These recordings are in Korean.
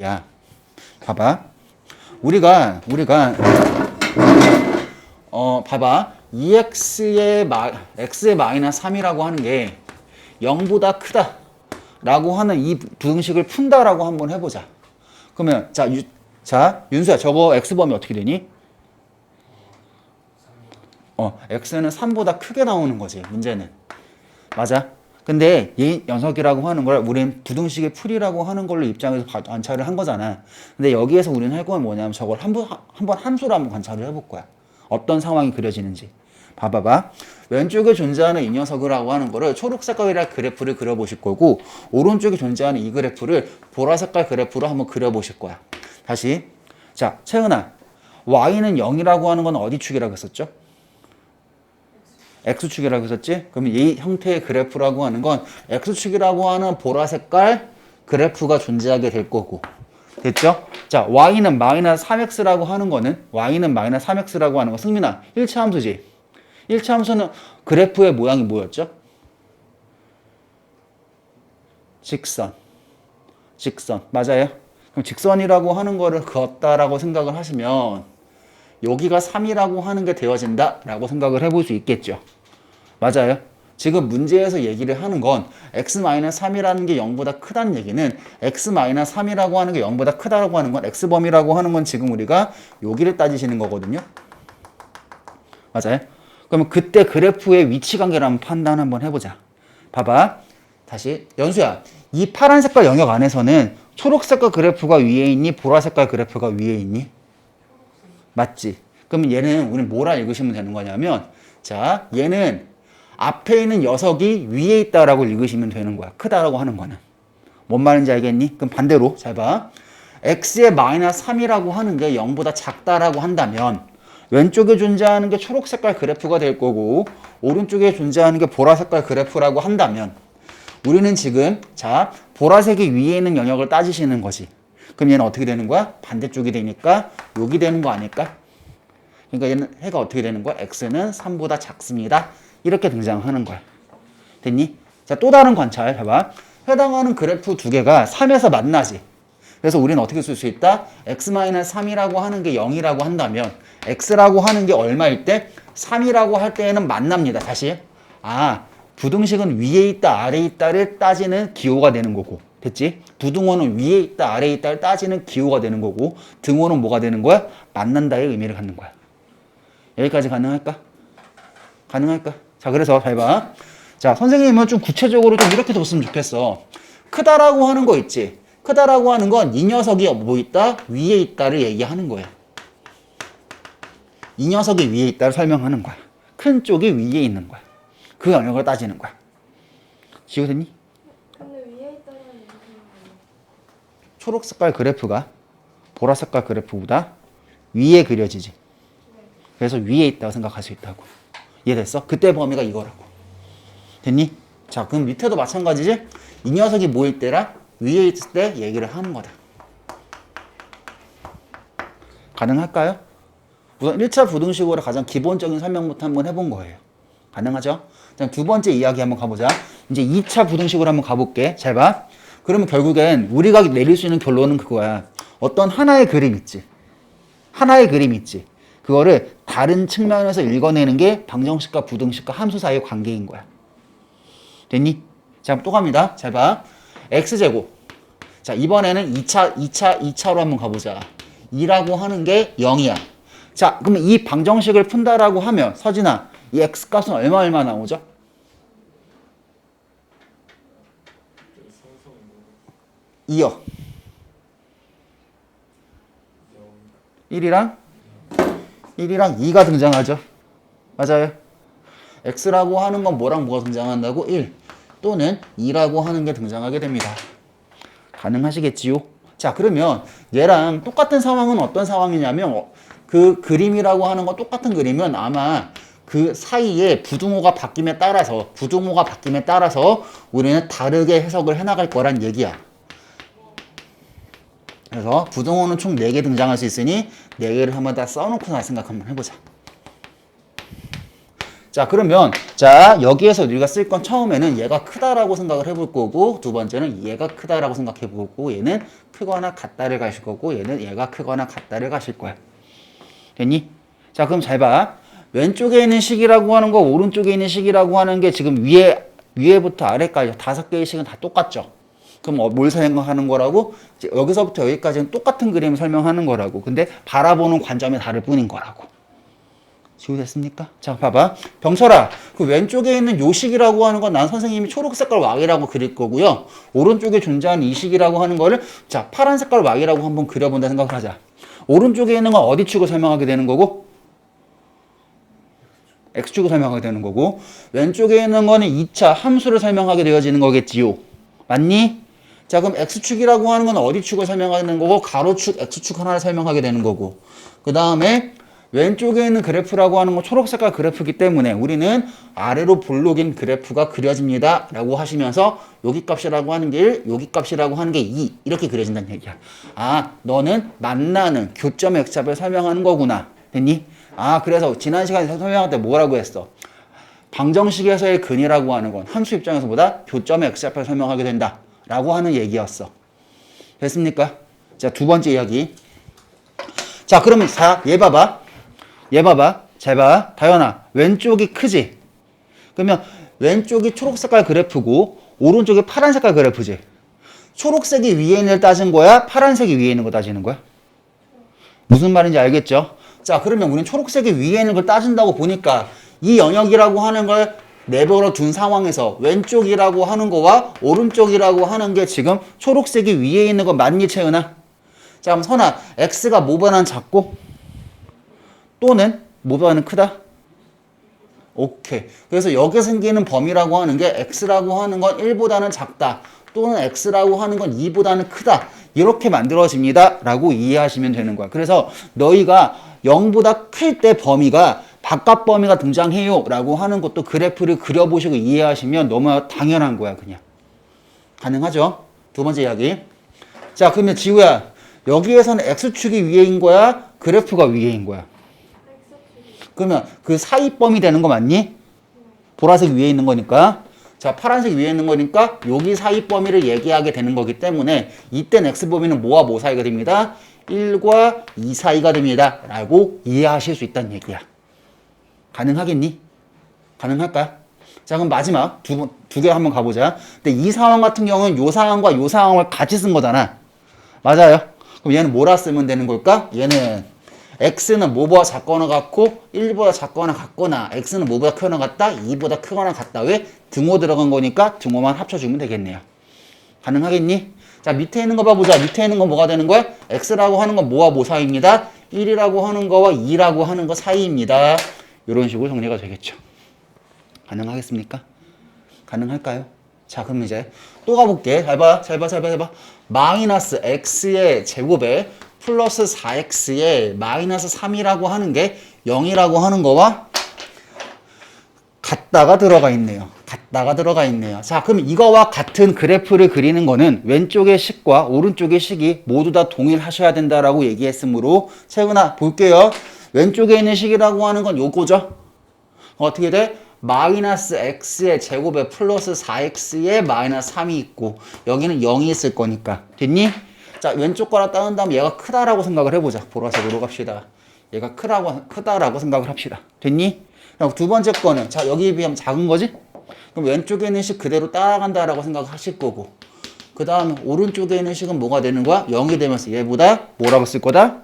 야, 봐봐. 우리가 봐봐. 2x의 마이너스 3이라고 하는 게 0보다 크다 라고 하는 이 부등식을 푼다라고 한번 해보자. 그러면 자, 윤수야, 저거 x범위 어떻게 되니? x는 3보다 크게 나오는 거지, 문제는. 맞아. 근데 이 녀석이라고 하는 걸 우린 부등식의 풀이라고 하는 걸로 입장에서 관찰을 한 거잖아. 근데 여기에서 우리는 할 건 뭐냐면 저걸 한번 함수로 한번 관찰을 해볼 거야. 어떤 상황이 그려지는지. 봐봐봐. 왼쪽에 존재하는 이 녀석이라고 하는 거를 초록 색깔이라 그래프를 그려보실 거고, 오른쪽에 존재하는 이 그래프를 보라색깔 그래프로 한번 그려보실 거야. 다시. 자, 채은아. y는 0이라고 하는 건 어디 축이라고 했었죠? X축이라고 했었지? 그러면 이 형태의 그래프라고 하는 건 X축이라고 하는 보라색깔 그래프가 존재하게 될 거고. 됐죠? 자, Y는 마이너스 3X라고 하는 거는, Y는 마이너스 3X라고 하는 거, 승민아, 1차 함수지? 1차 함수는 그래프의 모양이 뭐였죠? 직선. 맞아요? 그럼 직선이라고 하는 거를 그었다라고 생각을 하시면 여기가 3이라고 하는 게 되어진다라고 생각을 해볼 수 있겠죠. 맞아요. 지금 문제에서 얘기를 하는 건 x-3이라는 게 0보다 크다는 얘기는 x-3이라고 하는 게 0보다 크다라고 하는 건 x범위라고 하는 건 지금 우리가 여기를 따지시는 거거든요. 맞아요. 그러면 그때 그래프의 위치 관계를 한번 판단 한번 해보자. 봐봐. 다시 연수야. 이 파란 색깔 영역 안에서는 초록 색깔 그래프가 위에 있니? 보라 색깔 그래프가 위에 있니? 맞지? 그러면 얘는 우리는 뭐라 읽으시면 되는 거냐면, 자, 얘는 앞에 있는 녀석이 위에 있다라고 읽으시면 되는 거야. 크다라고 하는 거는. 뭔 말인지 알겠니? 그럼 반대로 잘 봐. x의 마이너스 3이라고 하는 게 0보다 작다라고 한다면 왼쪽에 존재하는 게 초록 색깔 그래프가 될 거고 오른쪽에 존재하는 게 보라 색깔 그래프라고 한다면 우리는 지금 자, 보라색이 위에 있는 영역을 따지시는 거지. 그럼 얘는 어떻게 되는 거야? 반대쪽이 되니까 여기 되는 거 아닐까? 그러니까 얘는 해가 어떻게 되는 거야? x는 3보다 작습니다. 이렇게 등장하는 거야. 됐니? 자, 또 다른 관찰 해봐. 해당하는 그래프 두 개가 3에서 만나지. 그래서 우리는 어떻게 쓸 수 있다? x-3이라고 하는 게 0이라고 한다면 x라고 하는 게 얼마일 때? 3이라고 할 때에는 만납니다. 다시. 부등식은 위에 있다 아래에 있다를 따지는 기호가 되는 거고. 됐지? 부등호는 위에 있다 아래에 있다를 따지는 기호가 되는 거고 등호는 뭐가 되는 거야? 만난다의 의미를 갖는 거야. 여기까지 가능할까? 자, 그래서 잘 봐. 자, 선생님은 좀 구체적으로 좀 이렇게 뒀으면 좋겠어. 크다라고 하는 거 있지? 크다라고 하는 건 이 녀석이 뭐 있다? 위에 있다를 얘기하는 거야. 이 녀석이 위에 있다를 설명하는 거야. 큰 쪽이 위에 있는 거야. 그 영역을 따지는 거야. 지우됐니? 근데 위에 있다는 무슨 초록 색깔 그래프가 보라 색깔 그래프보다 위에 그려지지. 그래서 위에 있다고 생각할 수 있다고. 이해됐어? 그때 범위가 이거라고. 됐니? 자, 그럼 밑에도 마찬가지지? 이 녀석이 뭐일 때라? 위에 있을 때 얘기를 하는 거다. 가능할까요? 우선 1차 부등식으로 가장 기본적인 설명부터 한번 해본 거예요. 가능하죠? 자, 두 번째 이야기 한번 가보자. 이제 2차 부등식으로 한번 가볼게. 잘 봐. 그러면 결국엔 우리가 내릴 수 있는 결론은 그거야. 어떤 하나의 그림 있지. 그거를 다른 측면에서 읽어내는 게 방정식과 부등식과 함수 사이의 관계인 거야. 됐니? 자, 또 갑니다. 잘 봐. x제곱. 자, 이번에는 2차로 한번 가보자. 2라고 하는 게 0이야. 자, 그러면 이 방정식을 푼다라고 하면, 서진아, 이 x값은 얼마 나오죠? 2요. 1이랑 2가 등장하죠. 맞아요. x라고 하는 건 뭐랑 뭐가 등장한다고? 1 또는 2라고 하는 게 등장하게 됩니다. 가능하시겠지요? 자, 그러면 얘랑 똑같은 상황은 어떤 상황이냐면 그 그림이라고 하는 건 똑같은 그림은 아마 그 사이에 부등호가 바뀜에 따라서 우리는 다르게 해석을 해나갈 거란 얘기야. 그래서 부등호는 총 4개 등장할 수 있으니 4개를 한번 다 써놓고 생각 한번 해보자. 자, 그러면 자, 여기에서 우리가 쓸 건 처음에는 얘가 크다라고 생각을 해볼 거고 두 번째는 얘가 크다라고 생각해 볼 거고 얘는 크거나 같다를 가실 거고 얘는 얘가 크거나 같다를 가실 거야. 됐니? 자, 그럼 잘 봐. 왼쪽에 있는 식이라고 하는 거 오른쪽에 있는 식이라고 하는 게 지금 위에부터 아래까지 5개의 식은 다 똑같죠. 그럼 뭘 설명하는 거라고? 이제 여기서부터 여기까지는 똑같은 그림을 설명하는 거라고. 근데 바라보는 관점이 다를 뿐인 거라고. 지우됐습니까? 자, 봐봐. 병철아, 그 왼쪽에 있는 요식이라고 하는 건 난 선생님이 초록 색깔 왕이라고 그릴 거고요. 오른쪽에 존재하는 이 식이라고 하는 거를 자, 파란 색깔 왕이라고 한번 그려본다 생각을 하자. 오른쪽에 있는 건 어디 축을 설명하게 되는 거고? X축을 설명하게 되는 거고 왼쪽에 있는 거는 2차 함수를 설명하게 되어지는 거겠지요. 맞니? 자, 그럼 X축이라고 하는 건 어디 축을 설명하는 거고 가로축, X축 하나를 설명하게 되는 거고 그 다음에 왼쪽에 있는 그래프라고 하는 건 초록 색깔 그래프이기 때문에 우리는 아래로 볼록인 그래프가 그려집니다 라고 하시면서 여기 값이라고 하는 게 1, 여기 값이라고 하는 게 2 이렇게 그려진다는 얘기야. 아, 너는 만나는 교점 X좌표를 설명하는 거구나. 됐니? 아, 그래서 지난 시간에 설명할 때 뭐라고 했어? 방정식에서의 근이라고 하는 건 함수 입장에서 보다 교점의 X좌표를 설명하게 된다 라고 하는 얘기였어. 됐습니까? 자, 두 번째 이야기. 자, 그러면 자, 얘 봐봐. 잘 봐. 다현아, 왼쪽이 크지? 그러면 왼쪽이 초록 색깔 그래프고 오른쪽이 파란 색깔 그래프지? 초록색이 위에 있는 걸 따진 거야? 파란색이 위에 있는 거 따지는 거야? 무슨 말인지 알겠죠? 자, 그러면 우리는 초록색이 위에 있는 걸 따진다고 보니까 이 영역이라고 하는 걸 내버려 둔 상황에서 왼쪽이라고 하는 거와 오른쪽이라고 하는 게 지금 초록색이 위에 있는 거 맞니, 채은아? 자, 그럼 선아, X가 뭐보다는 작고 또는 뭐보다는 크다? 오케이. 그래서 여기 생기는 범위라고 하는 게 X라고 하는 건 1보다는 작다. 또는 X라고 하는 건 2보다는 크다. 이렇게 만들어집니다. 라고 이해하시면 되는 거야. 그래서 너희가 0보다 클 때 범위가 바깥 범위가 등장해요. 라고 하는 것도 그래프를 그려보시고 이해하시면 너무 당연한 거야. 그냥. 가능하죠? 두 번째 이야기. 자, 그러면 지우야. 여기에서는 X축이 위에인 거야? 그래프가 위에인 거야? 그러면 그 사이 범위 되는 거 맞니? 보라색 위에 있는 거니까. 자, 파란색 위에 있는 거니까 여기 사이 범위를 얘기하게 되는 거기 때문에 이땐 X 범위는 뭐와 뭐 사이가 됩니다? 1과 2 사이가 됩니다. 라고 이해하실 수 있다는 얘기야. 가능하겠니? 가능할까? 자, 그럼 마지막 두 개 한번 가보자. 근데 이 상황 같은 경우는 요 상황과 요 상황을 같이 쓴 거잖아. 맞아요? 그럼 얘는 뭐라 쓰면 되는 걸까? 얘는 X는 뭐보다 작거나 같고 1보다 작거나 같거나 X는 뭐보다 크거나 같다 2보다 크거나 같다. 왜? 등호 들어간 거니까 등호만 합쳐주면 되겠네요. 가능하겠니? 자, 밑에 있는 거 봐보자. 밑에 있는 건 뭐가 되는 거야? X라고 하는 건 뭐와 뭐 사이입니다. 1이라고 하는 거와 2라고 하는 거 사이입니다. 이런 식으로 정리가 되겠죠. 가능하겠습니까? 가능할까요? 자, 그럼 이제 또 가볼게. 잘 봐. 마이너스 X의 제곱에 플러스 4X에 마이너스 3이라고 하는 게 0이라고 하는 거와 같다가 들어가 있네요. 자, 그럼 이거와 같은 그래프를 그리는 거는 왼쪽의 식과 오른쪽의 식이 모두 다 동일하셔야 된다라고 얘기했으므로 채은아 볼게요. 왼쪽에 있는 식이라고 하는 건 요거죠. 어떻게 돼? 마이너스 X의 제곱에 플러스 4X에 마이너스 3이 있고 여기는 0이 있을 거니까. 됐니? 자, 왼쪽 거라 따은 다음에 얘가 크다라고 생각을 해보자. 보라색으로 갑시다. 얘가 크다라고 생각을 합시다. 됐니? 그럼 두 번째 거는 자, 여기에 비하면 작은 거지? 그럼 왼쪽에 있는 식 그대로 따라간다라고 생각하실 거고 그 다음에 오른쪽에 있는 식은 뭐가 되는 거야? 0이 되면서 얘보다 뭐라고 쓸 거다?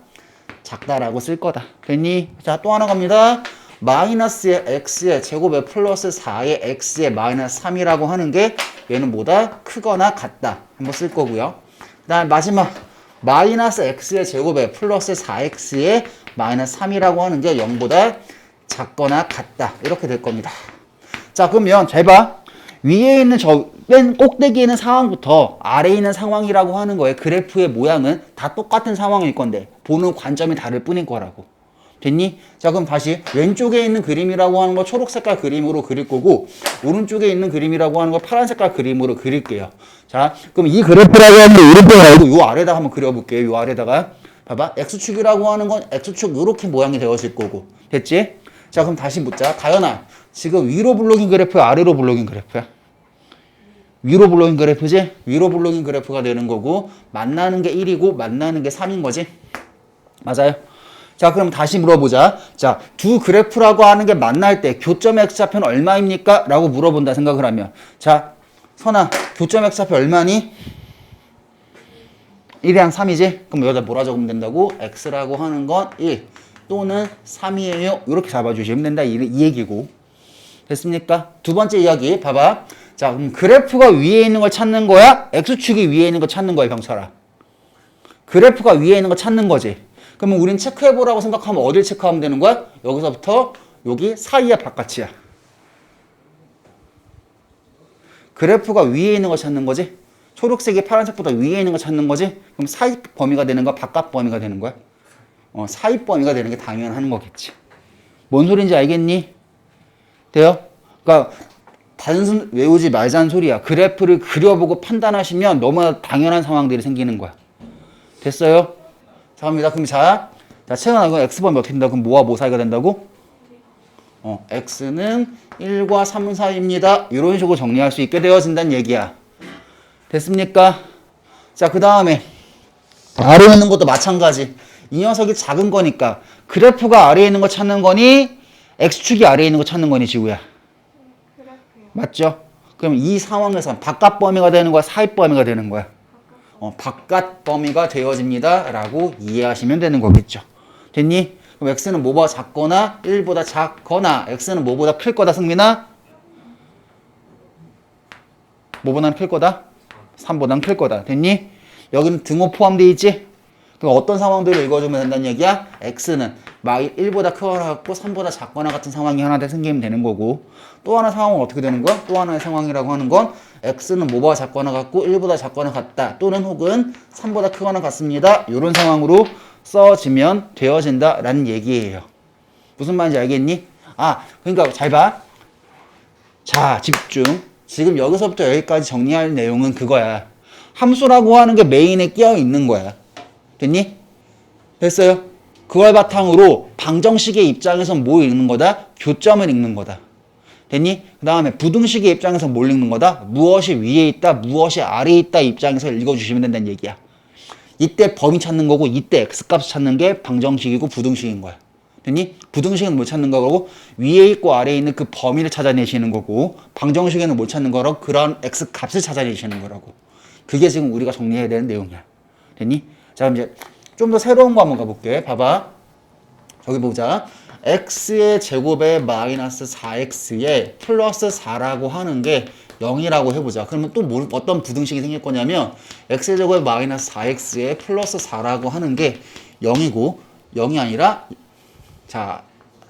작다라고 쓸 거다. 됐니? 자, 또 하나 갑니다. 마이너스의 X의 제곱에 플러스 4의 X의 마이너스 3이라고 하는 게 얘는 뭐다? 크거나 같다. 한번 쓸 거고요. 그 다음 마지막 마이너스 X의 제곱에 플러스 4X의 마이너스 3이라고 하는 게 0보다 작거나 같다. 이렇게 될 겁니다. 자, 그러면 잘 봐. 위에 있는 저 맨 꼭대기에 있는 상황부터 아래에 있는 상황이라고 하는 거에 그래프의 모양은 다 똑같은 상황일 건데 보는 관점이 다를 뿐인 거라고. 됐니? 자, 그럼 다시 왼쪽에 있는 그림이라고 하는 거 초록 색깔 그림으로 그릴 거고 오른쪽에 있는 그림이라고 하는 거 파란 색깔 그림으로 그릴게요. 자, 그럼 이 그래프라고 하는 거 오른쪽 말고 요 아래다 한번 그려볼게요. 요 아래다가 봐봐. X축이라고 하는 건 X축 요렇게 모양이 되어질 거고. 됐지? 자, 그럼 다시 묻자. 다현아, 지금 위로 블록인 그래프야, 아래로 블록인 그래프야? 위로 블록인 그래프지? 위로 블록인 그래프가 되는 거고, 만나는 게 1이고, 만나는 게 3인 거지? 맞아요? 자, 그럼 다시 물어보자. 자, 두 그래프라고 하는 게 만날 때 교점 x좌표는 얼마입니까? 라고 물어본다 생각을 하면. 자, 선아, 교점 x좌표 얼마니? 1이랑 3이지? 그럼 여기다 뭐라 적으면 된다고? x라고 하는 건 1 또는 3이에요. 이렇게 잡아주시면 된다. 이 얘기고. 됐습니까? 두 번째 이야기 봐봐. 자, 그럼 그래프가 위에 있는 걸 찾는 거야? x축이 위에 있는 걸 찾는 거야, 병철아. 그래프가 위에 있는 걸 찾는 거지. 그러면 우린 체크해보라고 생각하면 어딜 체크하면 되는 거야? 여기서부터 여기 사이야, 바깥이야? 그래프가 위에 있는 걸 찾는 거지? 초록색이 파란색보다 위에 있는 걸 찾는 거지? 그럼 사이 범위가 되는 거야? 바깥 범위가 되는 거야? 사이 범위가 되는 게 당연한 거겠지. 뭔 소린지 알겠니? 돼요? 그러니까 단순 외우지 말자는 소리야. 그래프를 그려보고 판단하시면 너무나 당연한 상황들이 생기는 거야. 됐어요? 자, 갑니다. 그럼 자, 채연아, 그 x범위 어떻게 된다? 그럼 뭐와 뭐 사이가 된다고? x는 1과 3 사이입니다. 이런 식으로 정리할 수 있게 되어진다는 얘기야. 됐습니까? 자, 그 다음에 아래에 있는 것도 마찬가지. 이 녀석이 작은 거니까 그래프가 아래에 있는 거 찾는 거니 x축이 아래에 있는 거 찾는 거니 지구야. 그래프요. 맞죠? 그럼 이 상황에서 바깥 범위가 되는 거야? 사이 범위가 되는 거야? 바깥 범위가 되어집니다. 라고 이해하시면 되는 거겠죠. 됐니? 그럼 x는 뭐보다 작거나 1보다 작거나 x는 뭐보다 클 거다, 승민아? 뭐보다는 클 거다? 3보다는 클 거다. 됐니? 여기는 등호 포함되어 있지? 그럼 어떤 상황들을 읽어주면 된다는 얘기야? x는 막 1보다 크거나 같고 3보다 작거나 같은 상황이 하나 더 생기면 되는 거고, 또 하나 상황은 어떻게 되는 거야? 또 하나의 상황이라고 하는 건 x는 뭐보다 작거나 같고 1보다 작거나 같다 또는 혹은 3보다 크거나 같습니다. 이런 상황으로 써지면 되어진다 라는 얘기예요. 무슨 말인지 알겠니? 그러니까 잘 봐. 자, 집중. 지금 여기서부터 여기까지 정리할 내용은 그거야. 함수라고 하는 게 메인에 끼어 있는 거야. 됐니? 됐어요? 그걸 바탕으로 방정식의 입장에서 뭐 읽는 거다? 교점을 읽는 거다. 됐니? 그 다음에 부등식의 입장에서 뭘 읽는 거다? 무엇이 위에 있다, 무엇이 아래에 있다 입장에서 읽어주시면 된다는 얘기야. 이때 범위 찾는 거고 이때 x값 찾는 게 방정식이고 부등식인 거야. 됐니? 부등식은 뭘 찾는 거고 위에 있고 아래에 있는 그 범위를 찾아내시는 거고 방정식에는 뭘 찾는 거라고? 그런 x값을 찾아내시는 거라고. 그게 지금 우리가 정리해야 되는 내용이야. 됐니? 자, 그럼 이제 좀 더 새로운 거 한번 가볼게. 봐봐. 저기 보자. x의 제곱에 마이너스 4x에 플러스 4라고 하는 게 0이라고 해보자. 그러면 또 어떤 부등식이 생길 거냐면 x의 제곱에 마이너스 4x에 플러스 4라고 하는 게 0이고 0이 아니라 자,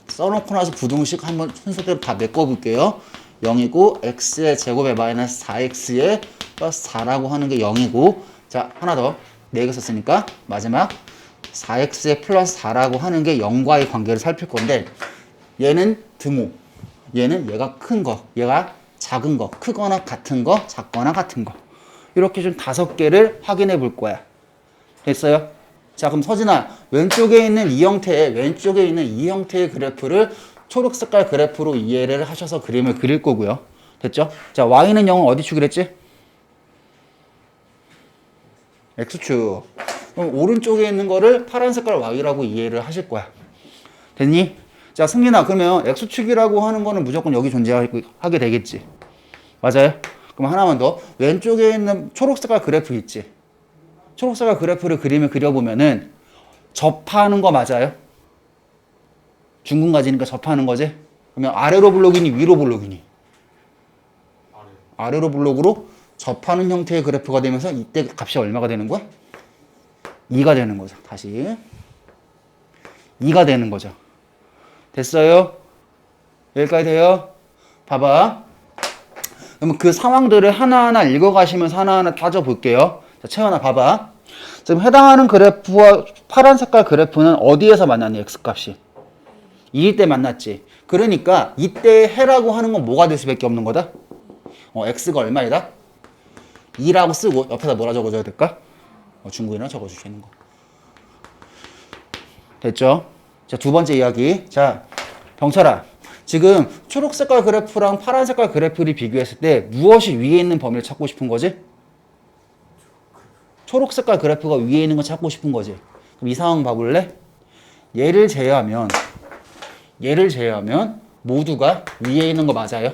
써놓고 나서 부등식 한번 순서대로 다 메꿔볼게요. 0이고 x의 제곱에 마이너스 4x에 플러스 4라고 하는 게 0이고 자, 하나 더 4개 썼으니까 마지막 4x에 플러스 4라고 하는 게 0과의 관계를 살필 건데 얘는 등호, 얘는 얘가 큰 거, 얘가 작은 거, 크거나 같은 거, 작거나 같은 거 이렇게 좀 5개를 확인해 볼 거야. 됐어요? 자, 그럼 서진아, 왼쪽에 있는 이 형태의 그래프를 초록 색깔 그래프로 이해를 하셔서 그림을 그릴 거고요. 됐죠? 자, y는 0은 어디 축이랬지? x축. 그럼 오른쪽에 있는 거를 파란 색깔 y라고 이해를 하실 거야. 됐니? 자, 승민아, 그러면 x축이라고 하는 거는 무조건 여기 존재하게 되겠지. 맞아요? 그럼 하나만 더. 왼쪽에 있는 초록 색깔 그래프 있지? 초록 색깔 그래프를 그림을 그려보면은 접하는 거 맞아요? 중근가지니까 접하는 거지? 그러면 아래로 블록이니 위로 블록이니? 아래로 블록으로 접하는 형태의 그래프가 되면서 이때 값이 얼마가 되는 거야? 2가 되는 거죠. 다시 2가 되는 거죠. 됐어요? 여기까지 돼요? 봐봐. 그러면 그 상황들을 하나하나 읽어가시면서 하나하나 따져볼게요. 자, 채연아 봐봐. 지금 해당하는 그래프와 파란 색깔 그래프는 어디에서 만났니? x값이 2일 때 만났지. 그러니까 이때 해라고 하는 건 뭐가 될 수밖에 없는 거다? x가 얼마이다? 2라고 쓰고 옆에다 뭐라 적어줘야 될까? 중국이나 적어주시는 거. 됐죠? 자, 두 번째 이야기. 자, 병철아, 지금 초록 색깔 그래프랑 파란 색깔 그래프를 비교했을 때 무엇이 위에 있는 범위를 찾고 싶은 거지? 초록 색깔 그래프가 위에 있는 거 찾고 싶은 거지. 그럼 이 상황 봐볼래? 얘를 제외하면 모두가 위에 있는 거 맞아요?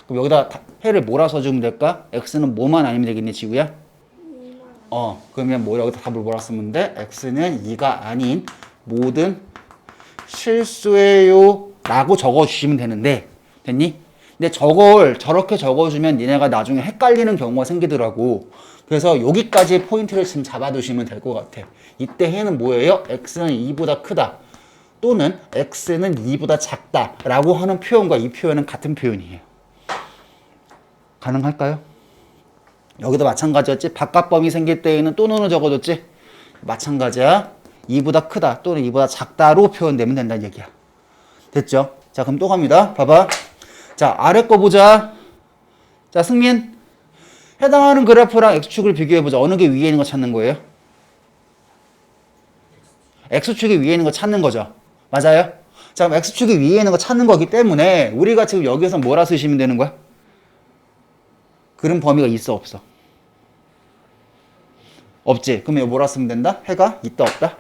그럼 여기다 해를 뭐라 써주면 될까? x는 뭐만 아니면 되겠니, 지우야? 그러면 뭐 여기다 답을 뭐라 쓰면 돼? x는 2가 아닌 모든 실수예요 라고 적어주시면 되는데, 됐니? 근데 저걸 저렇게 적어주면 니네가 나중에 헷갈리는 경우가 생기더라고. 그래서 여기까지 포인트를 지금 잡아두시면 될 것 같아. 이때 해는 뭐예요? x는 2보다 크다 또는 x는 2보다 작다 라고 하는 표현과 이 표현은 같은 표현이에요. 가능할까요? 여기도 마찬가지였지. 바깥 범위 생길 때에는 또는을 적어줬지. 마찬가지야. 2보다 크다 또는 2보다 작다로 표현되면 된다는 얘기야. 됐죠? 자, 그럼 또 갑니다. 봐봐. 자, 아래 거 보자. 자, 승민. 해당하는 그래프랑 x축을 비교해보자. 어느 게 위에 있는 거 찾는 거예요? x축이 위에 있는 거 찾는 거죠. 맞아요? 자, 그럼 x축이 위에 있는 거 찾는 거기 때문에 우리가 지금 여기에서 뭐라 쓰시면 되는 거야? 그런 범위가 있어, 없어? 없지. 그럼 이거 뭐라 쓰면 된다? 해가 있다, 없다?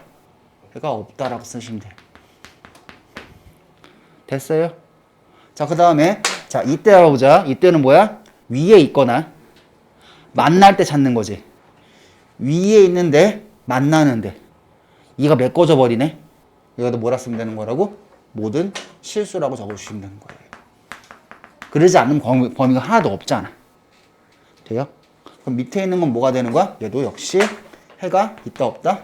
해가 없다라고 쓰시면 돼. 됐어요? 자, 그 다음에 자, 이때 보자. 이때는 뭐야? 위에 있거나 만날 때 찾는 거지. 위에 있는데 만나는데 이가 메꿔져 버리네. 이것도 뭐라 쓰면 되는 거라고? 모든 실수라고 적어주시면 되는 거예요. 그러지 않는 범위가 하나도 없잖아. 돼요? 그럼 밑에 있는 건 뭐가 되는 거야? 얘도 역시 해가 있다 없다?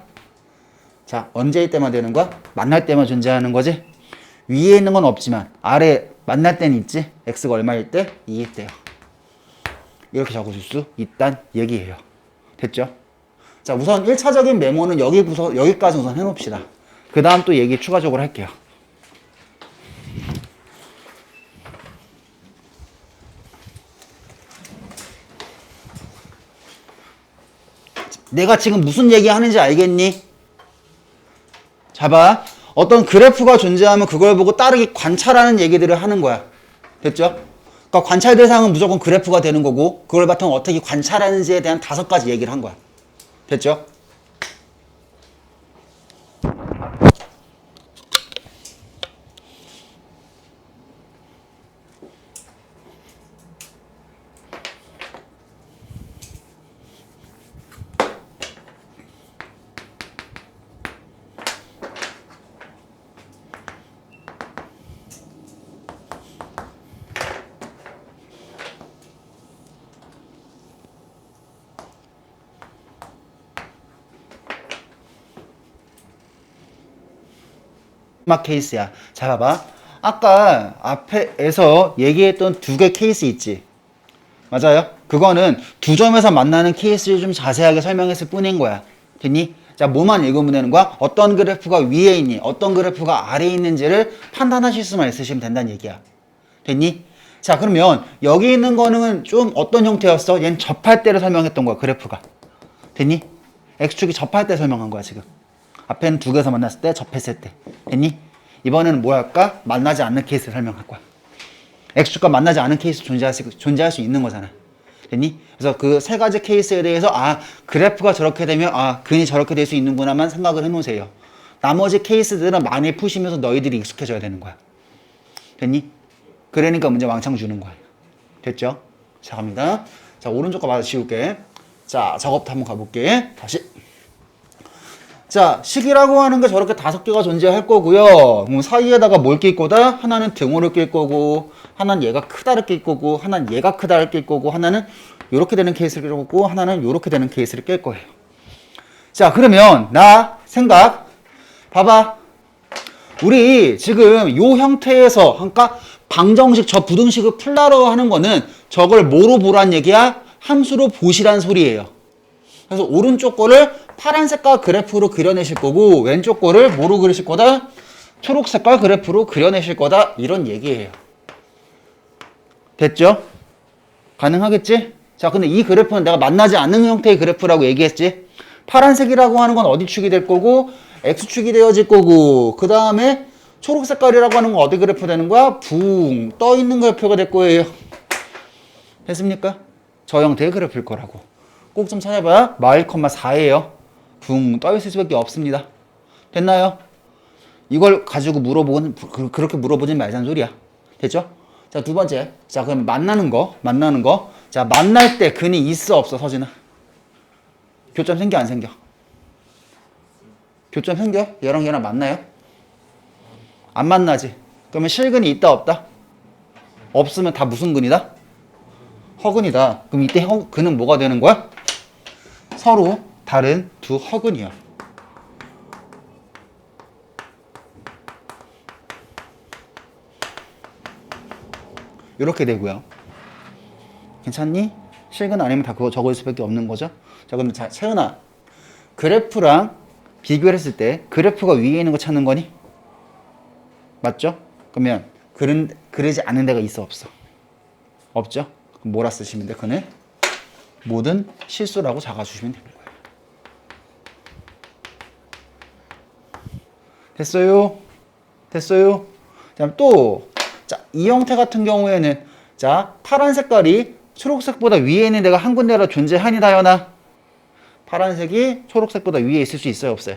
자, 언제일 때만 되는 거야? 만날 때만 존재하는 거지? 위에 있는 건 없지만 아래 만날 때는 있지? x가 얼마일 때? 2일 때요. 이렇게 적어줄 수 있단 얘기예요. 됐죠? 자, 우선 1차적인 메모는 여기까지 우선 해놓읍시다. 그 다음 또 얘기 추가적으로 할게요. 내가 지금 무슨 얘기 하는지 알겠니? 자, 봐. 어떤 그래프가 존재하면 그걸 보고 따르게 관찰하는 얘기들을 하는 거야. 됐죠? 그러니까 관찰 대상은 무조건 그래프가 되는 거고 그걸 바탕으로 어떻게 관찰하는지에 대한 5가지 얘기를 한 거야. 됐죠? 마지막 케이스야. 자, 봐봐. 아까 앞에서 얘기했던 2개 케이스 있지? 맞아요? 그거는 두 점에서 만나는 케이스를 좀 자세하게 설명했을 뿐인 거야. 됐니? 자, 뭐만 읽으면 되는 거야? 어떤 그래프가 위에 있니? 어떤 그래프가 아래에 있는지를 판단하실 수만 있으시면 된다는 얘기야. 됐니? 자, 그러면 여기 있는 거는 좀 어떤 형태였어? 얘는 접할 때를 설명했던 거야, 그래프가. 됐니? x축이 접할 때 설명한 거야, 지금. 앞에는 2개에서 만났을 때, 접했을 때. 됐니? 이번에는 뭐 할까? 만나지 않는 케이스를 설명할 거야. x축과 만나지 않은 케이스 존재할 수 있는 거잖아. 됐니? 그래서 그 3가지 케이스에 대해서 그래프가 저렇게 되면 근이 저렇게 될 수 있는구나만 생각을 해놓으세요. 나머지 케이스들은 많이 푸시면서 너희들이 익숙해져야 되는 거야. 됐니? 그러니까 문제 왕창 주는 거야. 됐죠? 자, 갑니다. 자, 오른쪽 거 맞아 지울게. 자, 작업부터 한번 가볼게. 다시. 자, 식이라고 하는 게 저렇게 5개가 존재할 거고요. 사이에다가 뭘 낄 거다? 하나는 등호를 낄 거고, 하나는 얘가 크다를 낄 거고, 하나는 얘가 크다를 낄 거고, 하나는 이렇게 되는 케이스를 낄 거고, 하나는 이렇게 되는 케이스를 낄 거예요. 자, 그러면 나 생각 봐봐. 우리 지금 요 형태에서 그러니까 방정식 저 부등식을 풀라고 하는 거는 저걸 뭐로 보란 얘기야? 함수로 보시란 소리예요. 그래서 오른쪽 거를 파란 색깔 그래프로 그려내실 거고 왼쪽 거를 뭐로 그리실 거다? 초록 색깔 그래프로 그려내실 거다. 이런 얘기예요. 됐죠? 가능하겠지? 자, 근데 이 그래프는 내가 만나지 않는 형태의 그래프라고 얘기했지? 파란색이라고 하는 건 어디 축이 될 거고 X축이 되어질 거고 그 다음에 초록 색깔이라고 하는 건 어디 그래프 되는 거야? 붕 떠 있는 그래프가 될 거예요. 됐습니까? 저 형태의 그래프일 거라고. 꼭 좀 찾아봐야 마일 컴마 4예요. 붕 떠 있을 수밖에 없습니다. 됐나요? 이걸 가지고 그렇게 물어보진 말자는 소리야. 됐죠? 자, 두 번째. 자, 그럼 만나는 거. 자, 만날 때 근이 있어, 없어, 서진아? 교점 생겨, 안 생겨? 교점 생겨? 얘랑 얘랑 만나요? 안 만나지? 그러면 실근이 있다, 없다? 없으면 다 무슨 근이다? 허근이다. 그럼 이때 근은 뭐가 되는 거야? 서로 다른 두 허근이야. 이렇게 되고요. 괜찮니? 실근 아니면 다 그거 적을 수밖에 없는 거죠. 자, 그럼 자, 채은아, 그래프랑 비교를 했을 때 그래프가 위에 있는 거 찾는 거니? 맞죠? 그러면 그러지 않은 데가 있어, 없어? 없죠? 그럼 뭐라 쓰시면 돼? 그는 모든 실수라고 적어주시면 되는 거예요. 됐어요? 됐어요? 자, 또, 자, 이 형태 같은 경우에는, 자, 파란 색깔이 초록색보다 위에 있는 데가 한 군데라 존재하니, 다연아? 파란색이 초록색보다 위에 있을 수 있어요, 없어요?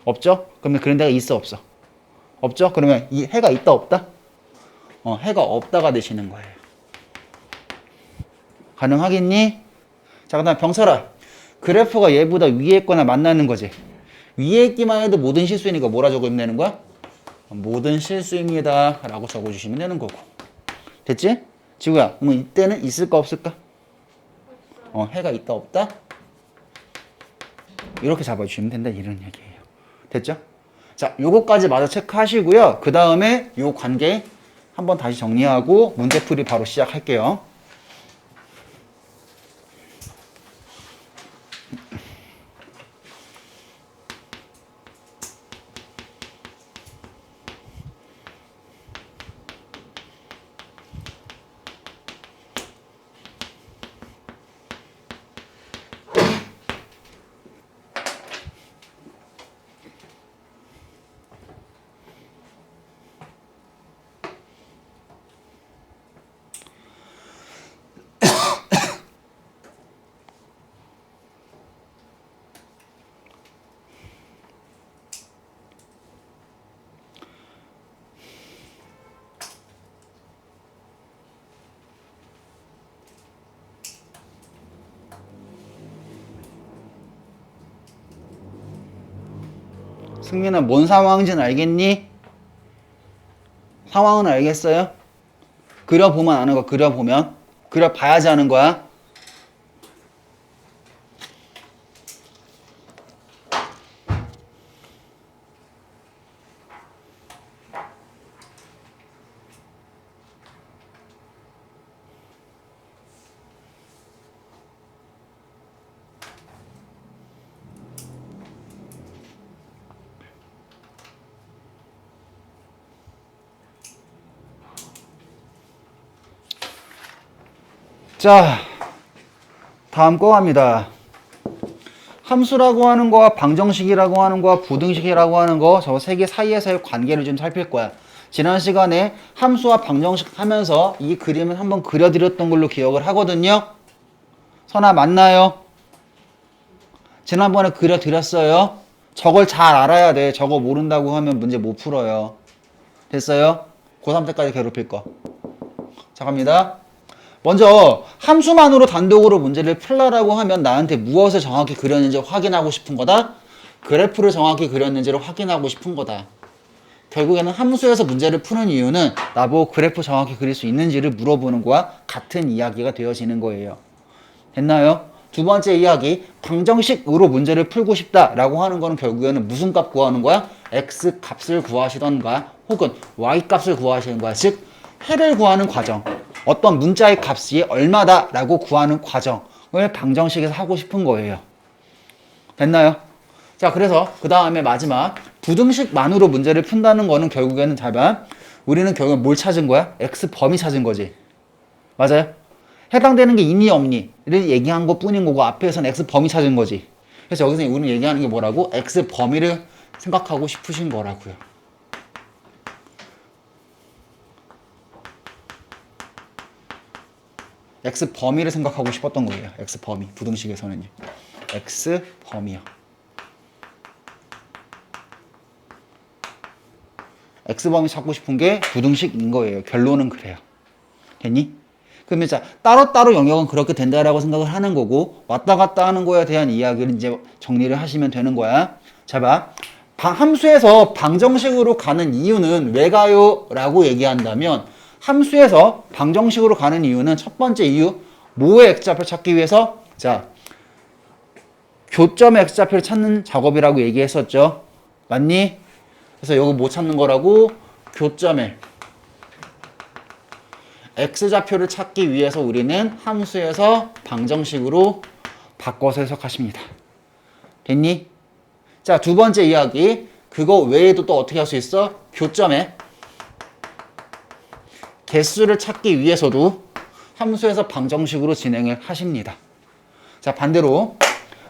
없죠? 그러면 그런 데가 있어, 없어? 없죠? 그러면 이 해가 있다, 없다? 해가 없다가 되시는 거예요. 가능하겠니? 자, 그 다음 병설아. 그래프가 얘보다 위에 있거나 만나는 거지. 위에 있기만 해도 모든 실수이니까 뭐라 적으면 되는 거야? 모든 실수입니다 라고 적어주시면 되는 거고. 됐지? 지구야, 그러면 이때는 있을까 없을까? 해가 있다 없다? 이렇게 잡아주시면 된다 이런 얘기예요. 됐죠? 자, 요거까지 마저 체크하시고요. 그 다음에 요 관계 한번 다시 정리하고 문제풀이 바로 시작할게요. 승민아, 뭔 상황인지는 알겠니? 상황은 알겠어요? 그려보면 아는 거, 그려보면. 그려봐야지 아는 거야. 자, 다음 거 갑니다. 함수라고 하는 거와 방정식이라고 하는 거와 부등식이라고 하는 거, 저 세 개 사이에서의 관계를 좀 살필 거야. 지난 시간에 함수와 방정식 하면서 이 그림을 한번 그려드렸던 걸로 기억을 하거든요. 선아, 맞나요? 지난번에 그려드렸어요. 저걸 잘 알아야 돼. 저거 모른다고 하면 문제 못 풀어요. 됐어요? 고3 때까지 괴롭힐 거. 자, 갑니다. 먼저 함수만으로 단독으로 문제를 풀라라고 하면 나한테 무엇을 정확히 그렸는지 확인하고 싶은 거다. 그래프를 정확히 그렸는지를 확인하고 싶은 거다. 결국에는 함수에서 문제를 푸는 이유는 나보고 그래프 정확히 그릴 수 있는지를 물어보는 거와 같은 이야기가 되어지는 거예요. 됐나요? 두 번째 이야기, 방정식으로 문제를 풀고 싶다라고 하는 거는 결국에는 무슨 값 구하는 거야? x 값을 구하시던가 혹은 y 값을 구하시는 거야. 즉 해를 구하는 과정. 어떤 문자의 값이 얼마다 라고 구하는 과정을 방정식에서 하고 싶은 거예요. 됐나요? 자, 그래서 그 다음에 마지막 부등식만으로 문제를 푼다는 거는 결국에는 자반 우리는 결국 뭘 찾은 거야? x 범위 찾은 거지. 맞아요? 해당되는 게 있니 없니를 얘기한 것 뿐인 거고 앞에서는 x 범위 찾은 거지. 그래서 여기서 우리는 얘기하는 게 뭐라고? x 범위를 생각하고 싶으신 거라고요. x 범위를 생각하고 싶었던 거예요. x 범위. 부등식에서는요. x 범위요. x 범위 찾고 싶은 게 부등식인 거예요. 결론은 그래요. 됐니? 그러면 자, 따로따로 영역은 그렇게 된다라고 생각을 하는 거고, 왔다 갔다 하는 거에 대한 이야기를 이제 정리를 하시면 되는 거야. 자, 봐. 함수에서 방정식으로 가는 이유는 왜 가요? 라고 얘기한다면, 함수에서 방정식으로 가는 이유는 첫 번째 이유, 뭐의 x좌표 찾기 위해서? 자, 교점의 x좌표를 찾는 작업이라고 얘기했었죠. 맞니? 그래서 여기 뭐 찾는 거라고? 교점의 x좌표를 찾기 위해서 우리는 함수에서 방정식으로 바꿔서 해석하십니다. 됐니? 자, 두 번째 이야기. 그거 외에도 또 어떻게 할 수 있어? 교점의 개수를 찾기 위해서도 함수에서 방정식으로 진행을 하십니다. 자, 반대로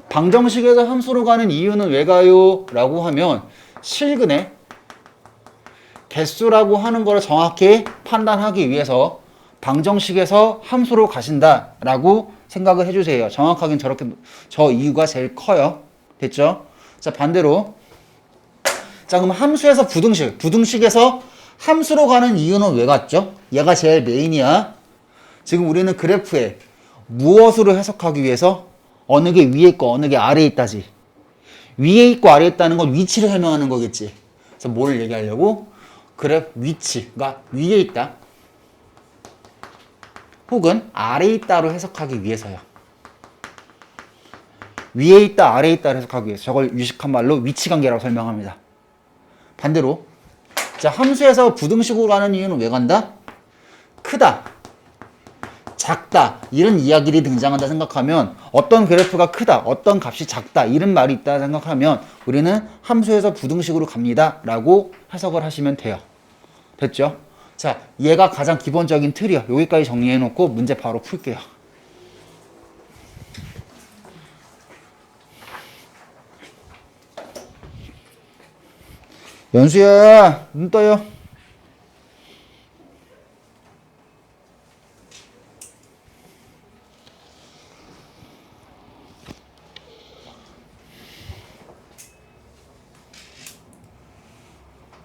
방정식에서 함수로 가는 이유는 왜 가요? 라고 하면 실근의 개수라고 하는 걸 정확히 판단하기 위해서 방정식에서 함수로 가신다라고 생각을 해주세요. 정확하긴 저렇게 저 이유가 제일 커요. 됐죠? 자, 반대로 자, 그럼 함수에서 부등식에서 함수로 가는 이유는 왜 갔죠? 얘가 제일 메인이야. 지금 우리는 그래프에 무엇으로 해석하기 위해서 어느 게 위에 있고 어느 게 아래에 있다지. 위에 있고 아래에 있다는 건 위치를 설명하는 거겠지. 그래서 뭘 얘기하려고? 그래프 위치가 위에 있다. 혹은 아래에 있다로 해석하기 위해서요. 위에 있다, 아래에 있다로 해석하기 위해서. 저걸 유식한 말로 위치관계라고 설명합니다. 반대로 자, 함수에서 부등식으로 가는 이유는 왜 간다? 크다, 작다 이런 이야기들이 등장한다 생각하면 어떤 그래프가 크다, 어떤 값이 작다 이런 말이 있다 생각하면 우리는 함수에서 부등식으로 갑니다 라고 해석을 하시면 돼요. 됐죠? 자, 얘가 가장 기본적인 틀이야. 여기까지 정리해 놓고 문제 바로 풀게요. 연수야, 눈 떠요.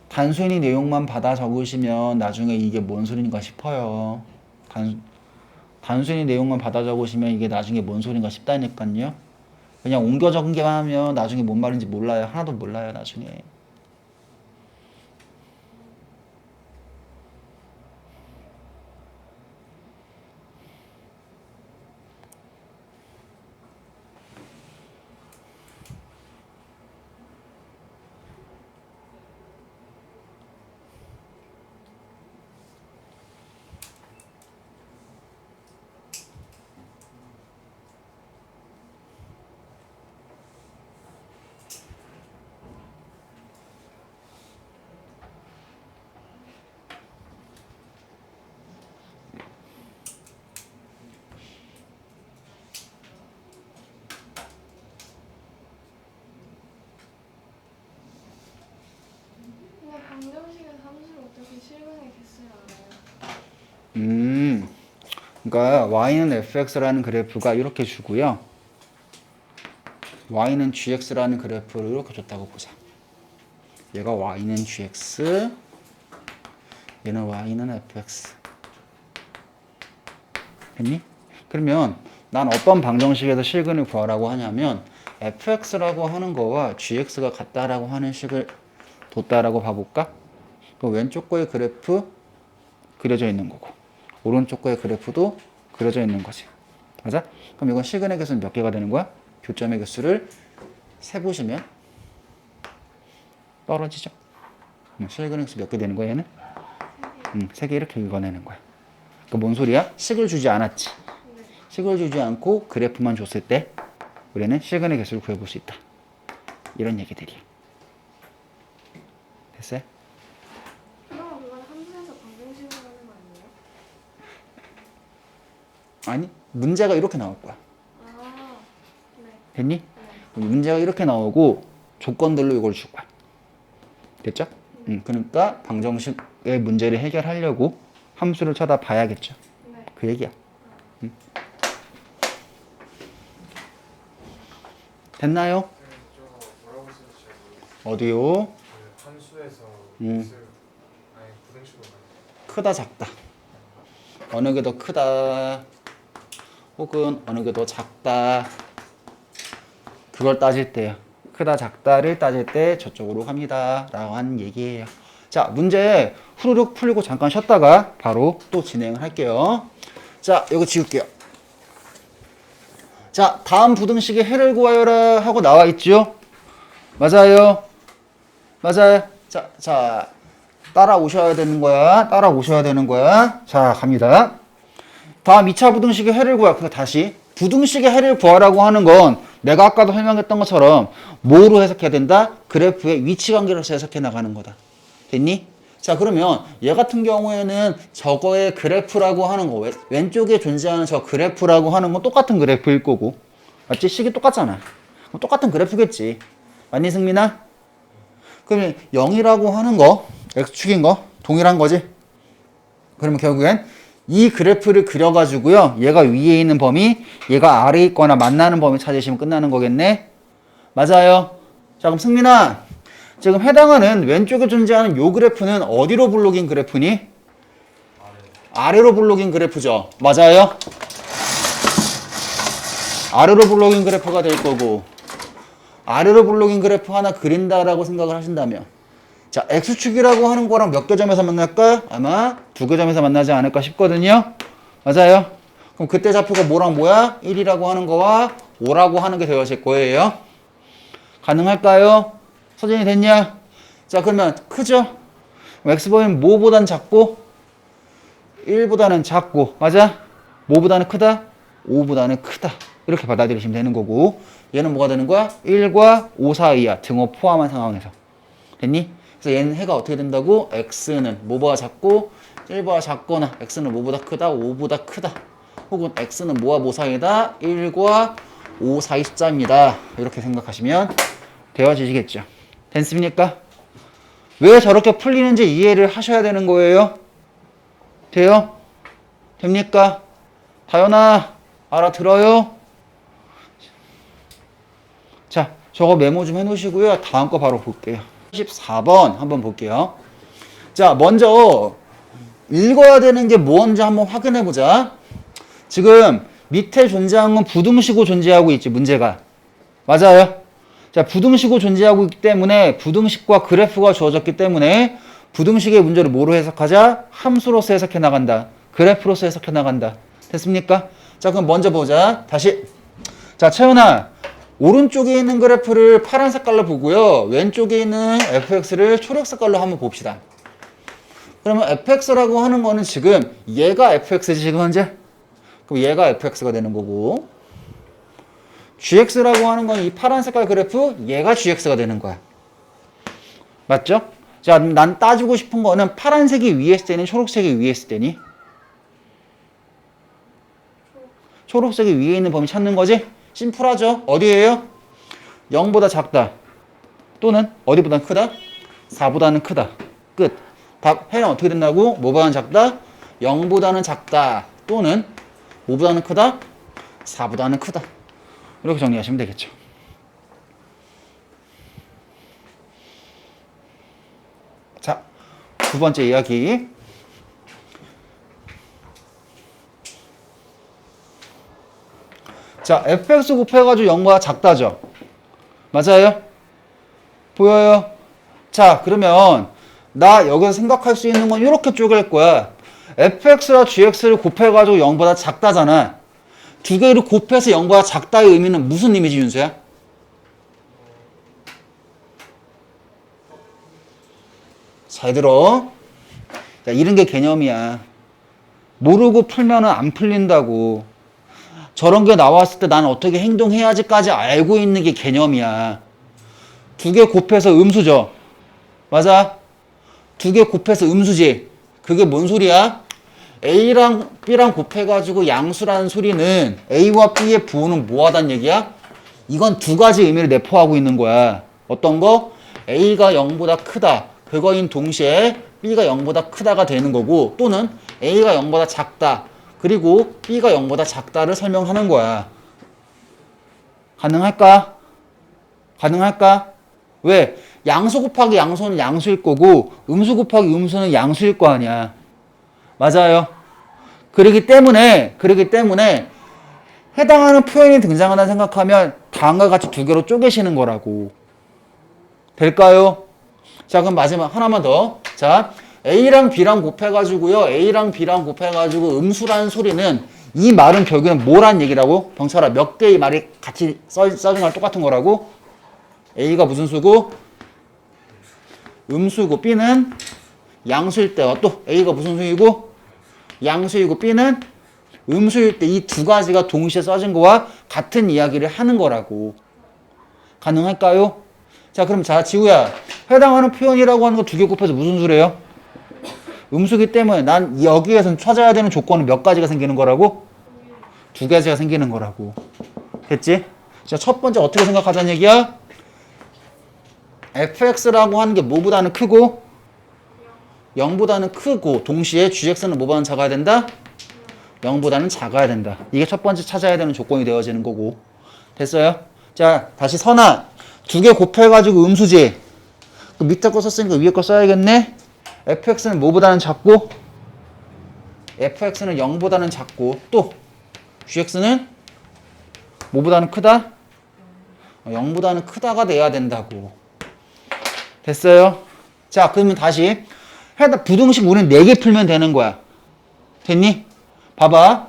단순히 내용만 받아 적으시면 나중에 이게 뭔 소린가 싶어요. 단순히 내용만 받아 적으시면 이게 나중에 뭔 소린가 싶다니까요. 그냥 옮겨 적은 게만 하면 나중에 뭔 말인지 몰라요. 하나도 몰라요, 나중에. 근데 방정식에서 함수를 어떻게 실근의 개수를 알아요? 그러니까 y는 fx라는 그래프가 이렇게 주고요. y는 gx라는 그래프를 이렇게 줬다고 보자. 얘가 y는 gx, 얘는 y는 fx. 했니? 그러면 난 어떤 방정식에서 실근을 구하라고 하냐면 fx라고 하는 거와 gx가 같다라고 하는 식을 뒀다라고 봐볼까? 그 왼쪽 거의 그래프 그려져 있는 거고 오른쪽 거의 그래프도 그려져 있는 거지. 맞아? 그럼 이건 실근의 개수는 몇 개가 되는 거야? 교점의 개수를 세보시면 떨어지죠. 실근의 개수 몇 개 되는 거야 얘는? 3개 이렇게 읽어내는 거야. 그러니까 뭔 소리야? 식을 주지 않았지. 네. 식을 주지 않고 그래프만 줬을 때 우리는 실근의 개수를 구해볼 수 있다. 이런 얘기들이야. 됐어요? 그럼 그건 함수에서 방정식으로 하는 거 아니에요? 아니, 문제가 이렇게 나올 거야. 아, 네. 됐니? 문제가 이렇게 나오고 조건들로 이걸 줄 거야. 됐죠? 그러니까 방정식의 문제를 해결하려고 함수를 쳐다봐야겠죠. 네. 그 얘기야. 됐나요? 저거 뭐라고 쓰는지 잘 모르겠어요. 어디요? 그 함수에서 음. x를 아니 부등식으로 만든 크다 작다. 어느 게 더 크다 혹은 어느 게 더 작다. 그걸 따질 때요. 크다 작다를 따질 때 저쪽으로 갑니다 라고 하는 얘기예요. 자, 문제 후루룩 풀리고 잠깐 쉬었다가 바로 또 진행을 할게요. 자, 이거 지울게요. 자, 다음 부등식의 해를 구하여라 하고 나와 있죠. 맞아요. 맞아요. 자, 따라오셔야 되는 거야. 따라오셔야 되는 거야. 자, 갑니다. 다음 2차 부등식의 해를 구하. 그거 다시 부등식의 해를 구하라고 하는 건 내가 아까도 설명했던 것처럼 뭐로 해석해야 된다? 그래프의 위치 관계로서 해석해 나가는 거다. 됐니? 자, 그러면 얘 같은 경우에는 저거의 그래프라고 하는 거, 왼쪽에 존재하는 저 그래프라고 하는 건 똑같은 그래프일 거고, 맞지? 식이 똑같잖아. 그럼 똑같은 그래프겠지. 맞니, 승민아? 그러면 0이라고 하는 거, x축인 거 동일한 거지. 그러면 결국엔 이 그래프를 그려가지고요, 얘가 위에 있는 범위, 얘가 아래에 있거나 만나는 범위 찾으시면 끝나는 거겠네. 맞아요. 자, 그럼 승민아, 지금 해당하는 왼쪽에 존재하는 요 그래프는 어디로 블록인 그래프니? 아래로 블록인 그래프죠. 맞아요. 아래로 블록인 그래프가 될 거고, 아래로 블록인 그래프 하나 그린다라고 생각을 하신다면, 자, x축이라고 하는 거랑 몇 개 점에서 만날까? 아마 2개 점에서 만나지 않을까 싶거든요. 맞아요. 그럼 그때 좌표가 뭐랑 뭐야? 1이라고 하는 거와 5라고 하는 게 되어질 거예요. 가능할까요? 서진이 됐냐? 자, 그러면 크죠? x범위는 뭐보단 작고 1보다는 작고, 맞아? 뭐보다는 크다? 5보다는 크다. 이렇게 받아들이시면 되는 거고, 얘는 뭐가 되는 거야? 1과 5 사이야. 등호 포함한 상황에서. 됐니? 그래서 얘는 해가 어떻게 된다고? x는 뭐보다 작고 1보다 작거나 x는 뭐보다 크다? 5보다 크다. 혹은 x는 뭐와 뭐 사이다? 1과 5 사이 숫자입니다. 이렇게 생각하시면 되어지시겠죠. 됐습니까? 왜 저렇게 풀리는지 이해를 하셔야 되는 거예요. 돼요? 됩니까? 다현아, 알아들어요? 자, 저거 메모 좀 해놓으시고요. 다음 거 바로 볼게요. 14번 한번 볼게요. 자, 먼저 읽어야 되는 게 뭔지 한번 확인해 보자. 지금 밑에 존재하는 건 부등식으로 존재하고 있지, 문제가. 맞아요? 자, 부등식으로 존재하고 있기 때문에 부등식과 그래프가 주어졌기 때문에 부등식의 문제를 뭐로 해석하자? 함수로서 해석해 나간다. 그래프로서 해석해 나간다. 됐습니까? 자, 그럼 먼저 보자. 다시. 자, 채연아. 오른쪽에 있는 그래프를 파란 색깔로 보고요. 왼쪽에 있는 fx를 초록 색깔로 한번 봅시다. 그러면 fx라고 하는 거는 지금 얘가 fx지 지금 현재? 그럼 얘가 fx가 되는 거고, gx라고 하는 건 이 파란 색깔 그래프, 얘가 gx가 되는 거야. 맞죠? 자, 난 따지고 싶은 거는 파란색이 위에 있을 때니 초록색이 위에 있을 때니? 초록색이 위에 있는 범위 찾는 거지? 심플하죠? 어디예요? 0보다 작다. 또는 어디보다 크다? 4보다는 크다. 끝. 답, 해는 어떻게 된다고? 뭐보다는 작다? 0보다는 작다. 또는 뭐보다는 크다? 4보다는 크다. 이렇게 정리하시면 되겠죠. 자, 두 번째 이야기. 자, fx 곱해가지고 0보다 작다죠? 맞아요? 보여요? 자, 그러면 나 여기서 생각할 수 있는 건 이렇게 쪼갤 거야. fx와 gx를 곱해가지고 0보다 작다잖아. 두 개를 곱해서 0보다 작다의 의미는 무슨 의미지, 윤수야? 잘 들어. 자, 이런 게 개념이야. 모르고 풀면은 안 풀린다고. 저런 게 나왔을 때 나는 어떻게 행동해야지까지 알고 있는 게 개념이야. 두 개 곱해서 음수죠. 맞아? 두 개 곱해서 음수지. 그게 뭔 소리야? A랑 B랑 곱해가지고 양수라는 소리는 A와 B의 부호는 뭐하단 얘기야? 이건 두 가지 의미를 내포하고 있는 거야. 어떤 거? A가 0보다 크다. 그거인 동시에 B가 0보다 크다가 되는 거고, 또는 A가 0보다 작다. 그리고 B가 0보다 작다를 설명하는 거야. 가능할까? 가능할까? 왜? 양수 곱하기 양수는 양수일 거고 음수 곱하기 음수는 양수일 거 아니야. 맞아요. 그러기 때문에 해당하는 표현이 등장한다 생각하면 다음과 같이 두 개로 쪼개시는 거라고. 될까요? 자, 그럼 마지막 하나만 더. 자, A랑 B랑 곱해가지고요. A랑 B랑 곱해가지고 음수라는 소리는 이 말은 결국엔 뭐란 얘기라고? 병철아, 몇 개의 말이 같이 써진 거랑 똑같은 거라고? A가 무슨 수고? 음수고 B는 양수일 때와 또 A가 무슨 수이고? 양수이고 B는 음수일 때 이 두 가지가 동시에 써진 거와 같은 이야기를 하는 거라고. 가능할까요? 자, 그럼 자, 지우야. 해당하는 표현이라고 하는 거 두 개 곱해서 무슨 수래요? 음수기 때문에 난 여기에서 찾아야 되는 조건은 몇 가지가 생기는 거라고? 두 가지가 생기는 거라고. 됐지? 자, 첫 번째 어떻게 생각하자는 얘기야? fx라고 하는 게 뭐보다는 크고 0보다는 크고 동시에 gx는 뭐보다는 작아야 된다? 0보다는 작아야 된다. 이게 첫 번째 찾아야 되는 조건이 되어지는 거고. 됐어요? 자, 다시 선아. 두 개 곱해가지고 음수지. 그 밑에 거 썼으니까 위에 거 써야겠네. fx는 뭐보다는 작고 fx는 0보다는 작고 또 gx는 뭐보다는 크다? 0보다는 크다가 돼야 된다고. 됐어요? 자, 그러면 다시 부등식 우리는 4개 풀면 되는 거야. 됐니? 봐봐.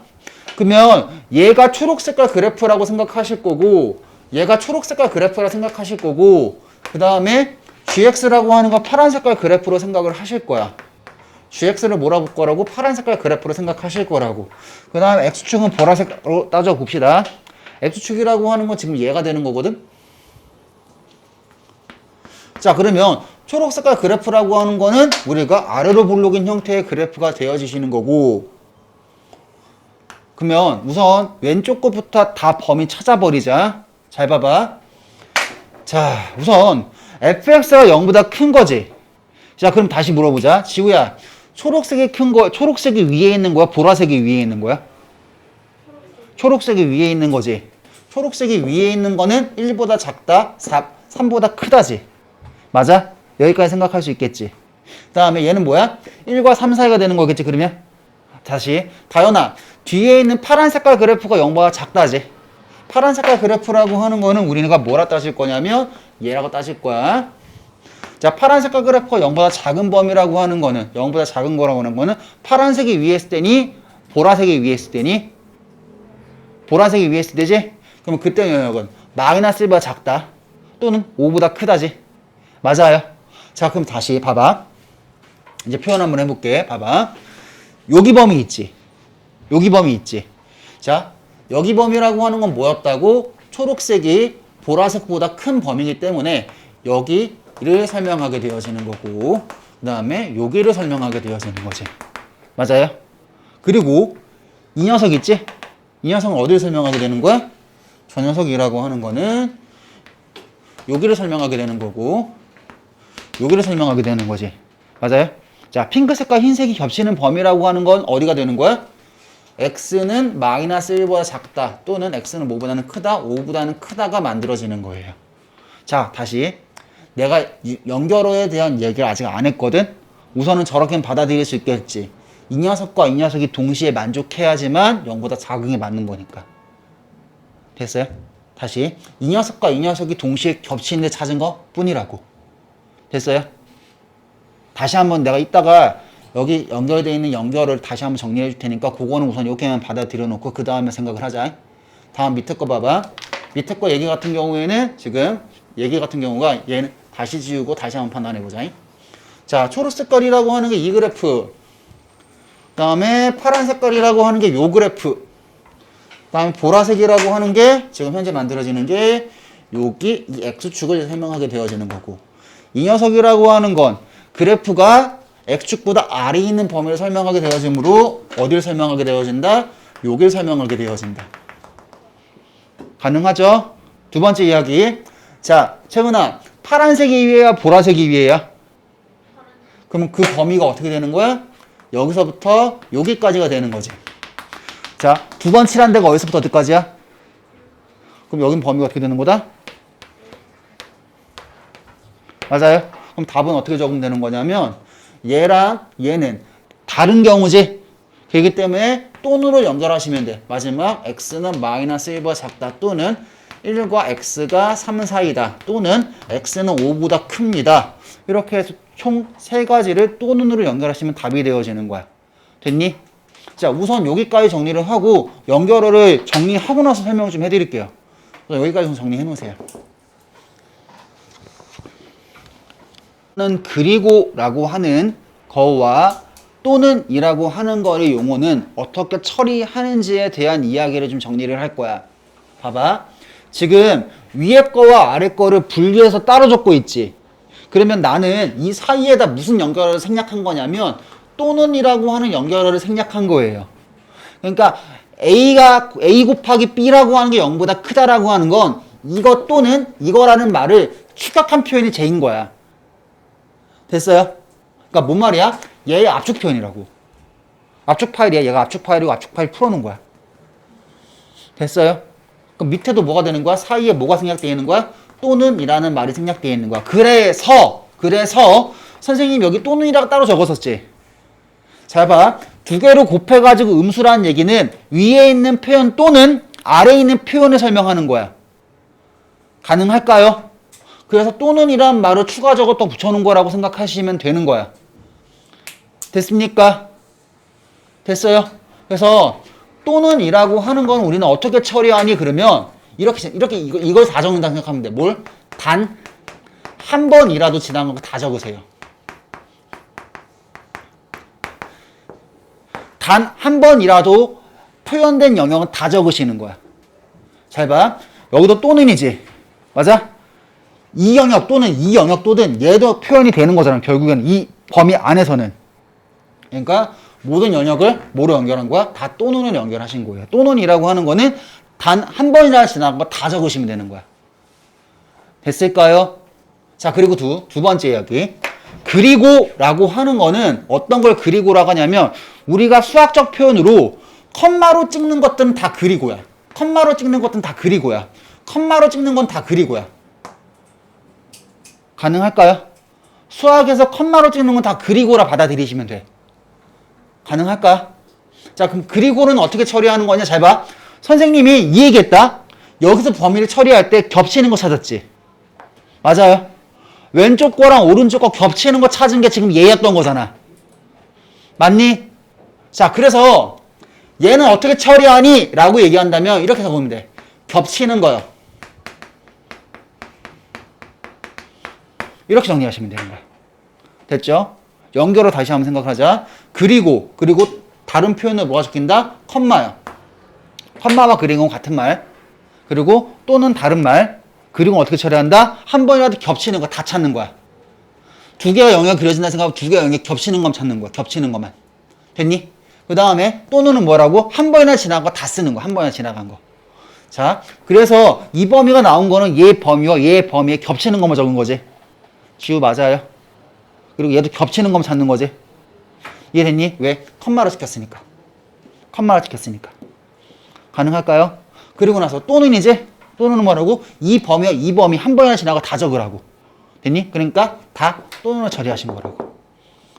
그러면 얘가 초록색깔 그래프라고 생각하실 거고 얘가 초록색깔 그래프라고 생각하실 거고 그 다음에 gx라고 하는 거 파란색깔 그래프로 생각을 하실 거야. gx를 뭐라고 볼 거라고? 파란색깔 그래프로 생각하실 거라고. 그 다음에 x축은 보라색으로 따져봅시다. x축이라고 하는 건 지금 얘가 되는 거거든? 자, 그러면 초록색깔 그래프라고 하는 거는 우리가 아래로 볼록인 형태의 그래프가 되어지시는 거고 그러면 우선 왼쪽 거부터 다 범위 찾아버리자. 잘 봐봐. 자, 우선 fx가 0보다 큰 거지. 자, 그럼 다시 물어보자. 지우야, 초록색이 큰 거, 초록색이 위에 있는 거야? 보라색이 위에 있는 거야? 초록색이 위에 있는 거지. 초록색이 위에 있는 거는 1보다 작다, 3보다 크다지. 맞아? 여기까지 생각할 수 있겠지. 그 다음에 얘는 뭐야? 1과 3 사이가 되는 거겠지, 그러면? 다시. 다현아, 뒤에 있는 파란 색깔 그래프가 0보다 작다지. 파란 색깔 그래프라고 하는 거는 우리가 뭐라 따질 거냐면 얘라고 따질 거야. 자, 파란 색깔 그래프가 0보다 작은 범위라고 하는 거는 0보다 작은 거라고 하는 거는 파란색이 위에 있을 때니 보라색이 위에 있을 때니 보라색이 위에 있을 때지? 그럼 그때 영역은 마이너스 1보다 작다 또는 5보다 크다지. 맞아요. 자, 그럼 다시 봐봐. 이제 표현 한번 해볼게. 봐봐. 여기 범위 있지. 여기 범위 있지. 자, 여기 범위라고 하는 건 뭐였다고? 초록색이 보라색보다 큰 범위이기 때문에 여기를 설명하게 되어지는 거고 그 다음에 여기를 설명하게 되어지는 거지. 맞아요? 그리고 이 녀석 있지? 이 녀석은 어디를 설명하게 되는 거야? 저 녀석이라고 하는 거는 여기를 설명하게 되는 거고 여기를 설명하게 되는 거지. 맞아요? 자, 핑크색과 흰색이 겹치는 범위라고 하는 건 어디가 되는 거야? x는 마이너스 1보다 작다 또는 x는 뭐보다는 크다, 5보다는 크다가 만들어지는 거예요. 자, 다시 내가 연결어에 대한 얘기를 아직 안 했거든. 우선은 저렇게 받아들일 수 있겠지. 이 녀석과 이 녀석이 동시에 만족해야지만 0보다 작은 게 맞는 거니까. 됐어요? 다시 이 녀석과 이 녀석이 동시에 겹치는데 찾은 것 뿐이라고. 됐어요? 다시 한번 내가 이따가 여기 연결되어 있는 연결을 다시 한번 정리해 줄 테니까 그거는 우선 이렇게만 받아들여 놓고 그 다음에 생각을 하자. 다음 밑에 거 봐봐. 밑에 거 얘기 같은 경우에는 지금 얘기 같은 경우가 얘는 다시 지우고 다시 한번 판단해 보자. 자, 초록 색깔이라고 하는 게 이 그래프. 그 다음에 파란 색깔이라고 하는 게 요 그래프. 그 다음에 보라색이라고 하는 게 지금 현재 만들어지는 게 여기 이 x축을 설명하게 되어지는 거고 이 녀석이라고 하는 건 그래프가 x축보다 아래에 있는 범위를 설명하게 되어지므로 어디를 설명하게 되어진다? 여기를 설명하게 되어진다. 가능하죠? 두 번째 이야기. 자, 채은아, 파란색이 위에야 보라색이 위에야? 그럼 그 범위가 어떻게 되는 거야? 여기서부터 여기까지가 되는 거지. 자, 두 번 칠한 데가 어디서부터 어디까지야? 그럼 여긴 범위가 어떻게 되는 거다? 맞아요? 그럼 답은 어떻게 적으면 되는 거냐면 얘랑 얘는 다른 경우지. 그렇기 때문에 또는으로 연결하시면 돼. 마지막 x는 마이너스 1보다 작다 또는 1과 x가 3 사이다 또는 x는 5보다 큽니다. 이렇게 해서 총 세 가지를 또는으로 연결하시면 답이 되어지는 거야. 됐니? 자, 우선 여기까지 정리를 하고 연결어를 정리하고 나서 설명 좀 해드릴게요. 여기까지 좀 정리해 놓으세요. 는 그리고 라고 하는 거와 또는 이라고 하는 거의 용어는 어떻게 처리하는지에 대한 이야기를 좀 정리를 할 거야. 봐봐. 지금 위에 거와 아래 거를 분리해서 따로 적고 있지. 그러면 나는 이 사이에다 무슨 연결어를 생략한 거냐면 또는 이라고 하는 연결어를 생략한 거예요. 그러니까 A 곱하기 B라고 하는 게 0보다 크다라고 하는 건 이거 또는 이거라는 말을 추격한 표현이 J인 거야. 됐어요? 그러니까 뭔 말이야? 얘의 압축 표현이라고. 압축 파일이야. 얘가 압축 파일이고 압축 파일 풀어놓은 거야. 됐어요? 그럼 밑에도 뭐가 되는 거야? 사이에 뭐가 생략되어 있는 거야? 또는 이라는 말이 생략되어 있는 거야. 그래서 선생님 여기 또는 이라고 따로 적었었지. 잘 봐. 두 개로 곱해가지고 음수라는 얘기는 위에 있는 표현 또는 아래에 있는 표현을 설명하는 거야. 가능할까요? 그래서 또는 이란 말을 추가적으로 또 붙여놓은 거라고 생각하시면 되는 거야. 됐습니까? 됐어요? 그래서 또는 이라고 하는 건 우리는 어떻게 처리하니? 그러면 이렇게 이걸 다 적는다 생각하면 돼. 뭘? 단 한 번이라도 지나간 거 다 적으세요. 단 한 번이라도 표현된 영역은 다 적으시는 거야. 잘 봐. 여기도 또는이지. 맞아? 이 영역 또는 이 영역 또는 얘도 표현이 되는 거잖아. 결국엔 이 범위 안에서는. 그러니까 모든 영역을 뭐로 연결한 거야? 다 또는으로 연결하신 거예요. 또는이라고 하는 거는 단 한 번이나 지나간 거 다 적으시면 되는 거야. 됐을까요? 자, 그리고 두 번째 이야기. 그리고 라고 하는 거는 어떤 걸 그리고라고 하냐면 우리가 수학적 표현으로 컴마로 찍는 것들은 다 그리고야. 컴마로 찍는 것들은 다 그리고야. 컴마로 찍는 건 다 그리고야. 가능할까요? 수학에서 컴마로 찍는 건 다 그리고라 받아들이시면 돼. 가능할까? 자, 그럼 그리고는 어떻게 처리하는 거냐? 잘 봐. 선생님이 이 얘기했다. 여기서 범위를 처리할 때 겹치는 거 찾았지. 맞아요. 왼쪽 거랑 오른쪽 거 겹치는 거 찾은 게 지금 얘였던 거잖아. 맞니? 자, 그래서 얘는 어떻게 처리하니? 라고 얘기한다면 이렇게 해서 보면 돼. 겹치는 거요. 이렇게 정리하시면 되는 거야. 됐죠? 연결을 다시 한번 생각하자. 그리고 다른 표현을 뭐가 적힌다? 컴마야. 컴마와 그리고는 같은 말. 그리고 또는 다른 말. 그리고 어떻게 처리한다? 한 번이라도 겹치는 거 다 찾는 거야. 두 개가 영역이 그려진다 생각하고 두 개가 영역이 겹치는 것만 찾는 거야. 겹치는 것만. 됐니? 그 다음에 또는은 뭐라고? 한 번이나 지나간 거 다 쓰는 거. 한 번이나 지나간 거. 자, 그래서 이 범위가 나온 거는 얘 범위와 얘 범위에 겹치는 것만 적은 거지. 지우 맞아요. 그리고 얘도 겹치는 것만 찾는 거지. 이해됐니? 왜? 컴마로 찍혔으니까. 컴마로 찍혔으니까. 가능할까요? 그리고 나서 또는이지? 또는 뭐라고? 이 범위와 이 범위 한 번이나 지나가 다 적으라고. 됐니? 그러니까 다 또는으로 처리하신 거라고.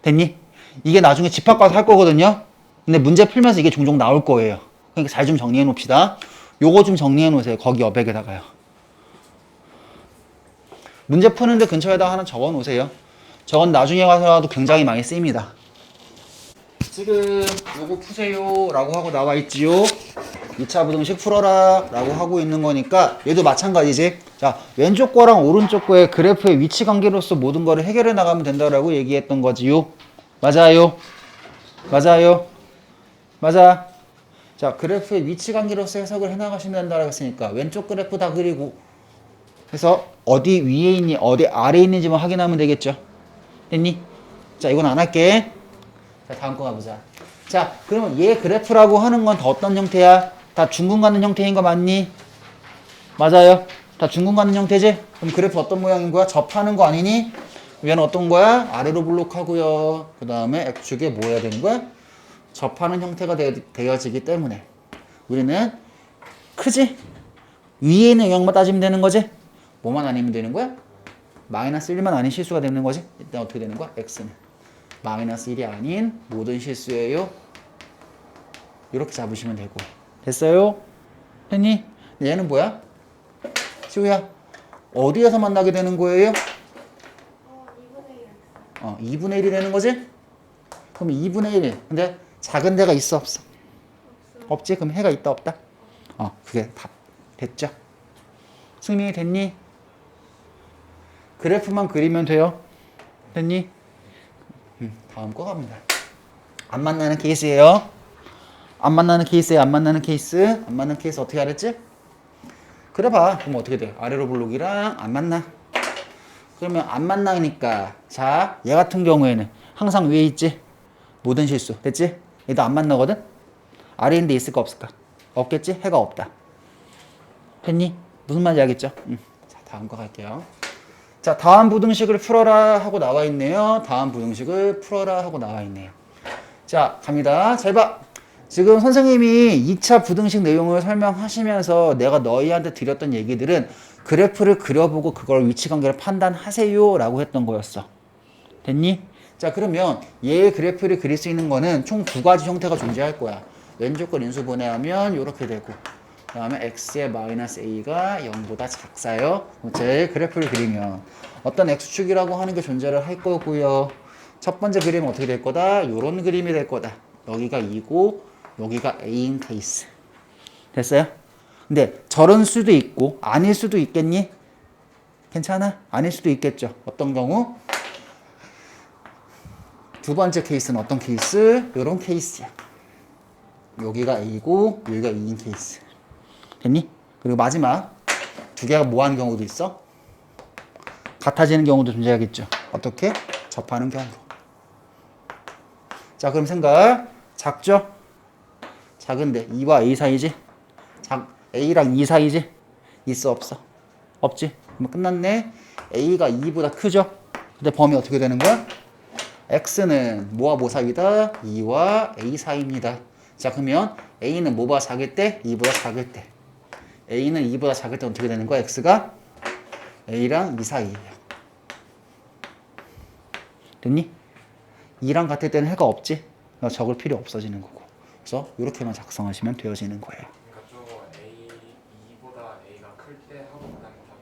됐니? 이게 나중에 집합 가서 할 거거든요. 근데 문제 풀면서 이게 종종 나올 거예요. 그러니까 잘 좀 정리해 놓읍시다. 요거 좀 정리해 놓으세요. 거기 여백에다가요. 문제 푸는데 근처에다 하나 적어 놓으세요. 저건 나중에 가서라도 굉장히 많이 쓰입니다. 지금 요거 푸세요 라고 하고 나와 있지요. 2차 부등식 풀어라 라고 하고 있는 거니까 얘도 마찬가지지. 자, 왼쪽 거랑 오른쪽 거의 그래프의 위치 관계로서 모든 거를 해결해 나가면 된다라고 얘기했던 거지요. 맞아요. 맞아요. 맞아. 자, 그래프의 위치 관계로서 해석을 해 나가시면 된다라고 했으니까 왼쪽 그래프 다 그리고 해서 어디 위에 있니 어디 아래에 있는지만 확인하면 되겠죠. 됐니? 자, 이건 안 할게. 자, 다음 거 가보자. 자, 그러면 얘 그래프라고 하는 건 다 어떤 형태야? 다 중근 가는 형태인 거 맞니? 맞아요. 다 중근 가는 형태지? 그럼 그래프 어떤 모양인 거야? 접하는 거 아니니? 얘는 어떤 거야? 아래로 블록하고요. 그 다음에 X축에 뭐 해야 되는 거야? 접하는 형태가 되어지기 때문에. 우리는 크지? 위에 있는 영역만 따지면 되는 거지? 뭐만 아니면 되는 거야? 마이너스 1만 아닌 실수가 되는 거지? 일단 어떻게 되는 거야? x는 마이너스 1이 아닌 모든 실수예요. 이렇게 잡으시면 되고. 됐어요? 했니? 얘는 뭐야? 시우야, 어디에서 만나게 되는 거예요? 2분의 1 x. 2분의 1이 되는 거지? 그럼 2분의 1. 근데 작은 데가 있어, 없어? 없지? 그럼 해가 있다, 없다? 그게 답. 됐죠? 승민이 됐니? 그래프만 그리면 돼요. 됐니? 다음 거 갑니다. 안 만나는 케이스예요. 안 만나는 케이스예요. 안 만나는 케이스. 안 맞는 케이스 어떻게 하랬지? 그래 봐. 그럼 어떻게 돼? 아래로 블록이랑 안 만나. 그러면 안 만나니까 자, 얘 같은 경우에는 항상 위에 있지? 모든 실수. 됐지? 얘도 안 만나거든? 아래에 있는데 있을까 없을까? 없겠지? 해가 없다. 됐니? 무슨 말인지 알겠죠? 자, 다음 거 갈게요. 자, 다음 부등식을 풀어라 하고 나와 있네요. 다음 부등식을 풀어라 하고 나와 있네요. 자, 갑니다. 잘 봐. 지금 선생님이 2차 부등식 내용을 설명하시면서 내가 너희한테 드렸던 얘기들은 그래프를 그려보고 그걸 위치관계를 판단하세요 라고 했던 거였어. 됐니? 자, 그러면 얘의 그래프를 그릴 수 있는 거는 총 두 가지 형태가 존재할 거야. 왼쪽 걸 인수분해하면 이렇게 되고, 그 다음에 x의 마이너스 a가 0보다 작사요. 제 그래프를 그리면 어떤 x축이라고 하는 게 존재를 할 거고요. 첫 번째 그림은 어떻게 될 거다? 요런 그림이 될 거다. 여기가 2고 여기가 a인 케이스. 됐어요? 근데 저런 수도 있고 아닐 수도 있겠니? 괜찮아? 아닐 수도 있겠죠. 어떤 경우? 두 번째 케이스는 어떤 케이스? 요런 케이스야. 여기가 a고 여기가 2인 케이스. 됐니? 그리고 마지막 두 개가 뭐 하는 경우도 있어? 같아지는 경우도 존재하겠죠. 어떻게? 접하는 경우로. 자, 그럼 생각. 작죠? 작은데 2와 a 사이지? a랑 2 사이지? 있어 없어? 없지? 그럼 끝났네. a가 2보다 크죠? 근데 범위 어떻게 되는 거야? x는 뭐와 뭐 사이다? 2와 a 사이입니다. 자, 그러면 a는 뭐보다 작을 때? 2보다 작을 때. a는 2보다 작을 때 어떻게 되는 거야? x가 a랑 2 사이예요. 됐니? 2랑 같을 때는 해가 없지? 적을 필요 없어지는 거고. 그래서 이렇게만 작성하시면 되어지는 거예요. 그러니까 저거 A 2보다 A가 클 때 하고 그다음에 답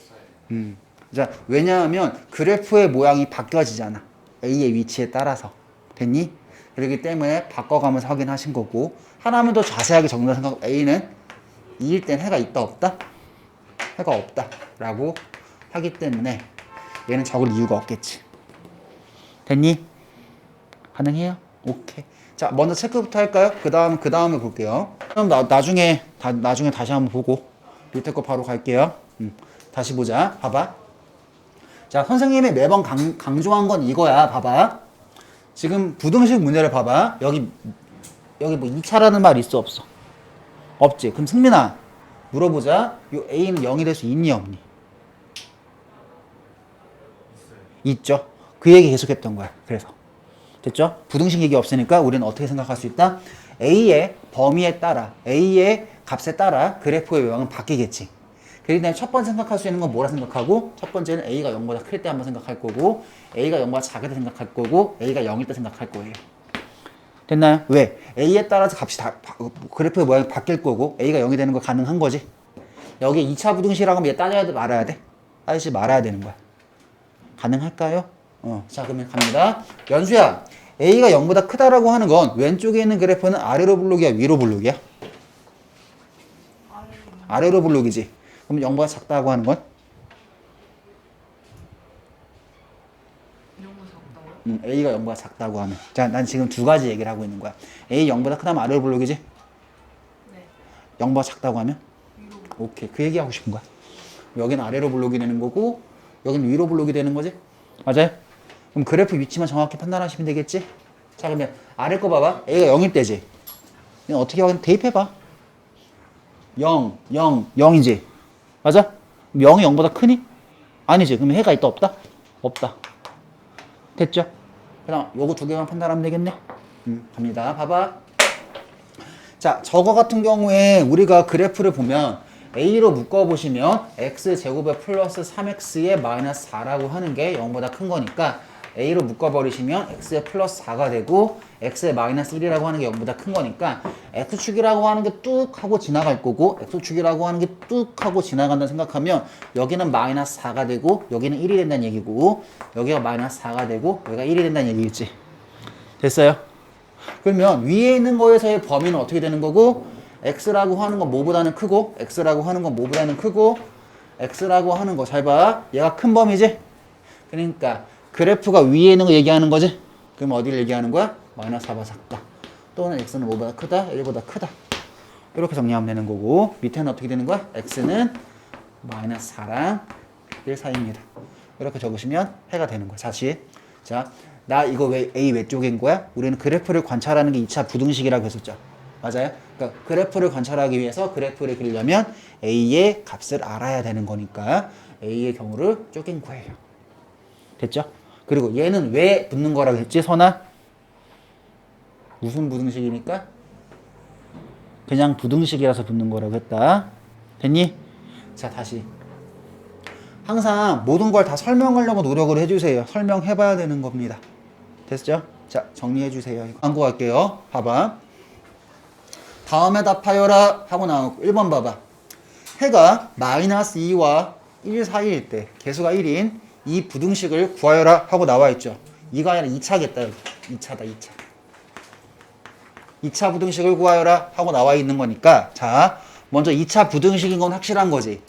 써야 돼. 자, 왜냐하면 그래프의 모양이 바뀌어지잖아. A의 위치에 따라서. 됐니? 그렇기 때문에 바꿔가면서 확인하신 거고, 하나만 더 자세하게 적는 생각, A는 2일 땐 해가 있다 없다? 해가 없다 라고 하기 때문에 얘는 적을 이유가 없겠지. 됐니? 가능해요? 오케이. 자, 먼저 체크부터 할까요? 그 다음에 볼게요. 그럼 나중에 다시 한번 보고 밑에 거 바로 갈게요. 다시 보자. 봐봐. 자, 선생님이 매번 강조한 건 이거야. 봐봐. 지금 부등식 문제를 봐봐. 여기 뭐 2차라는 말 있어 없어? 없지. 그럼 승민아 물어보자. 요 A는 0이 될 수 있니 없니? 있죠. 그 얘기 계속했던 거야. 그래서 됐죠? 부등식 얘기 없으니까 우리는 어떻게 생각할 수 있다? A의 범위에 따라, A의 값에 따라 그래프의 모양은 바뀌겠지. 그렇기 때문에 첫 번째 생각할 수 있는 건 뭐라 생각하고, 첫 번째는 A가 0보다 클 때 한번 생각할 거고, A가 0보다 작을 때 생각할 거고, A가 0일 때 생각할 거예요. 됐나요? 왜? A에 따라서 값이 그래프의 모양이 바뀔 거고, A가 0이 되는 거 가능한 거지. 여기 2차 부등식이라고 하면 얘 따져야 돼, 말아야 돼? 따지지 말아야 되는 거야. 가능할까요? 자, 그러면 갑니다. 연수야, A가 0보다 크다라고 하는 건 왼쪽에 있는 그래프는 아래로 블록이야, 위로 블록이야? 아래로 블록이지. 그럼 0보다 작다고 하는 건? 0보다 작다고요? A가 0보다 작다고 하면. 자, 난 지금 두 가지 얘기를 하고 있는 거야. A 0보다 크다면 아래로 블록이지? 네. 0보다 작다고 하면? 위로. 오케이. 그 얘기하고 싶은 거야. 여기는 아래로 블록이 되는 거고, 여기는 위로 블록이 되는 거지? 맞아요? 그럼 그래프 위치만 정확히 판단하시면 되겠지? 자, 그러면 아래 거 봐봐. A가 0일 때지? 그냥 어떻게 확인, 대입해봐. 0, 0, 0이지? 맞아? 0이 0보다 크니? 아니지. 그러면 해가 있다 없다? 없다. 됐죠? 그럼 요거 두 개만 판단하면 되겠네? 갑니다. 봐봐. 자, 저거 같은 경우에 우리가 그래프를 보면 A로 묶어보시면 X제곱에 플러스 3X에 마이너스 4라고 하는 게 0보다 큰 거니까 A로 묶어버리시면 X에 플러스 4가 되고 X에 마이너스 1이라고 하는 게 0보다 큰 거니까 X축이라고 하는 게 뚝 하고 지나갈 거고 X축이라고 하는 게 뚝 하고 지나간다 생각하면 여기는 마이너스 4가 되고 여기는 1이 된다는 얘기고 여기가 마이너스 4가 되고 여기가 1이 된다는 얘기겠지. 됐어요? 그러면 위에 있는 거에서의 범위는 어떻게 되는 거고 X라고 하는 건 뭐보다는 크고 X라고 하는 건 뭐보다는 크고 X라고 하는 거 잘 봐. 얘가 큰 범위지? 그러니까 그래프가 위에 있는 거 얘기하는 거지? 그럼 어디를 얘기하는 거야? 마이너스 4보다 작다. 또는 X는 뭐보다 크다? 1보다 크다. 이렇게 정리하면 되는 거고 밑에는 어떻게 되는 거야? X는 마이너스 4랑 1 사이입니다. 이렇게 적으시면 해가 되는 거야. 다시. 자, 나 이거 왜 A 외쪽인 거야? 우리는 그래프를 관찰하는 게 2차 부등식이라고 했었죠. 맞아요? 그러니까 그래프를 관찰하기 위해서 그래프를 그리려면 A의 값을 알아야 되는 거니까 A의 경우를 쪼갠 거예요. 됐죠? 그리고 얘는 왜 붙는 거라고 했지? 선아? 무슨 부등식이니까? 그냥 부등식이라서 붙는 거라고 했다. 됐니? 자, 다시. 항상 모든 걸 다 설명하려고 노력을 해주세요. 설명해봐야 되는 겁니다. 됐죠? 자, 정리해주세요. 광고 할게요. 봐봐. 다음에 답하여라 하고 나오고 1번 봐봐. 해가 마이너스 2와 1 사이일 때 개수가 1인 이 부등식을 구하여라 하고 나와 있죠. 2가 아니라 2차겠다. 2차다 2차. 2차 부등식을 구하여라 하고 나와 있는 거니까 자, 먼저 2차 부등식인 건 확실한 거지.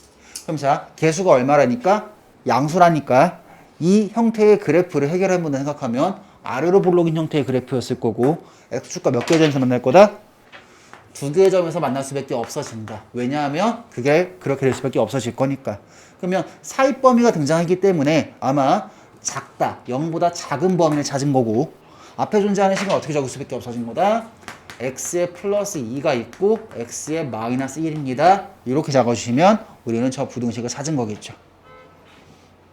그럼 자, 개수가 얼마라니까? 양수라니까 이 형태의 그래프를 해결해 본다 생각하면 아래로 볼록인 형태의 그래프였을 거고 X축과 몇 개의 점에서 만날 거다? 2개의 점에서 만날 수밖에 없어진다. 왜냐하면 그게 그렇게 될 수밖에 없어질 거니까. 그러면 사이 범위가 등장하기 때문에 아마 작다, 0보다 작은 범위를 찾은 거고 앞에 존재하는 식은 어떻게 적을 수밖에 없어진 거다? x에 플러스 2가 있고 x에 마이너스 1입니다. 이렇게 적어주시면 우리는 저 부등식을 찾은 거겠죠.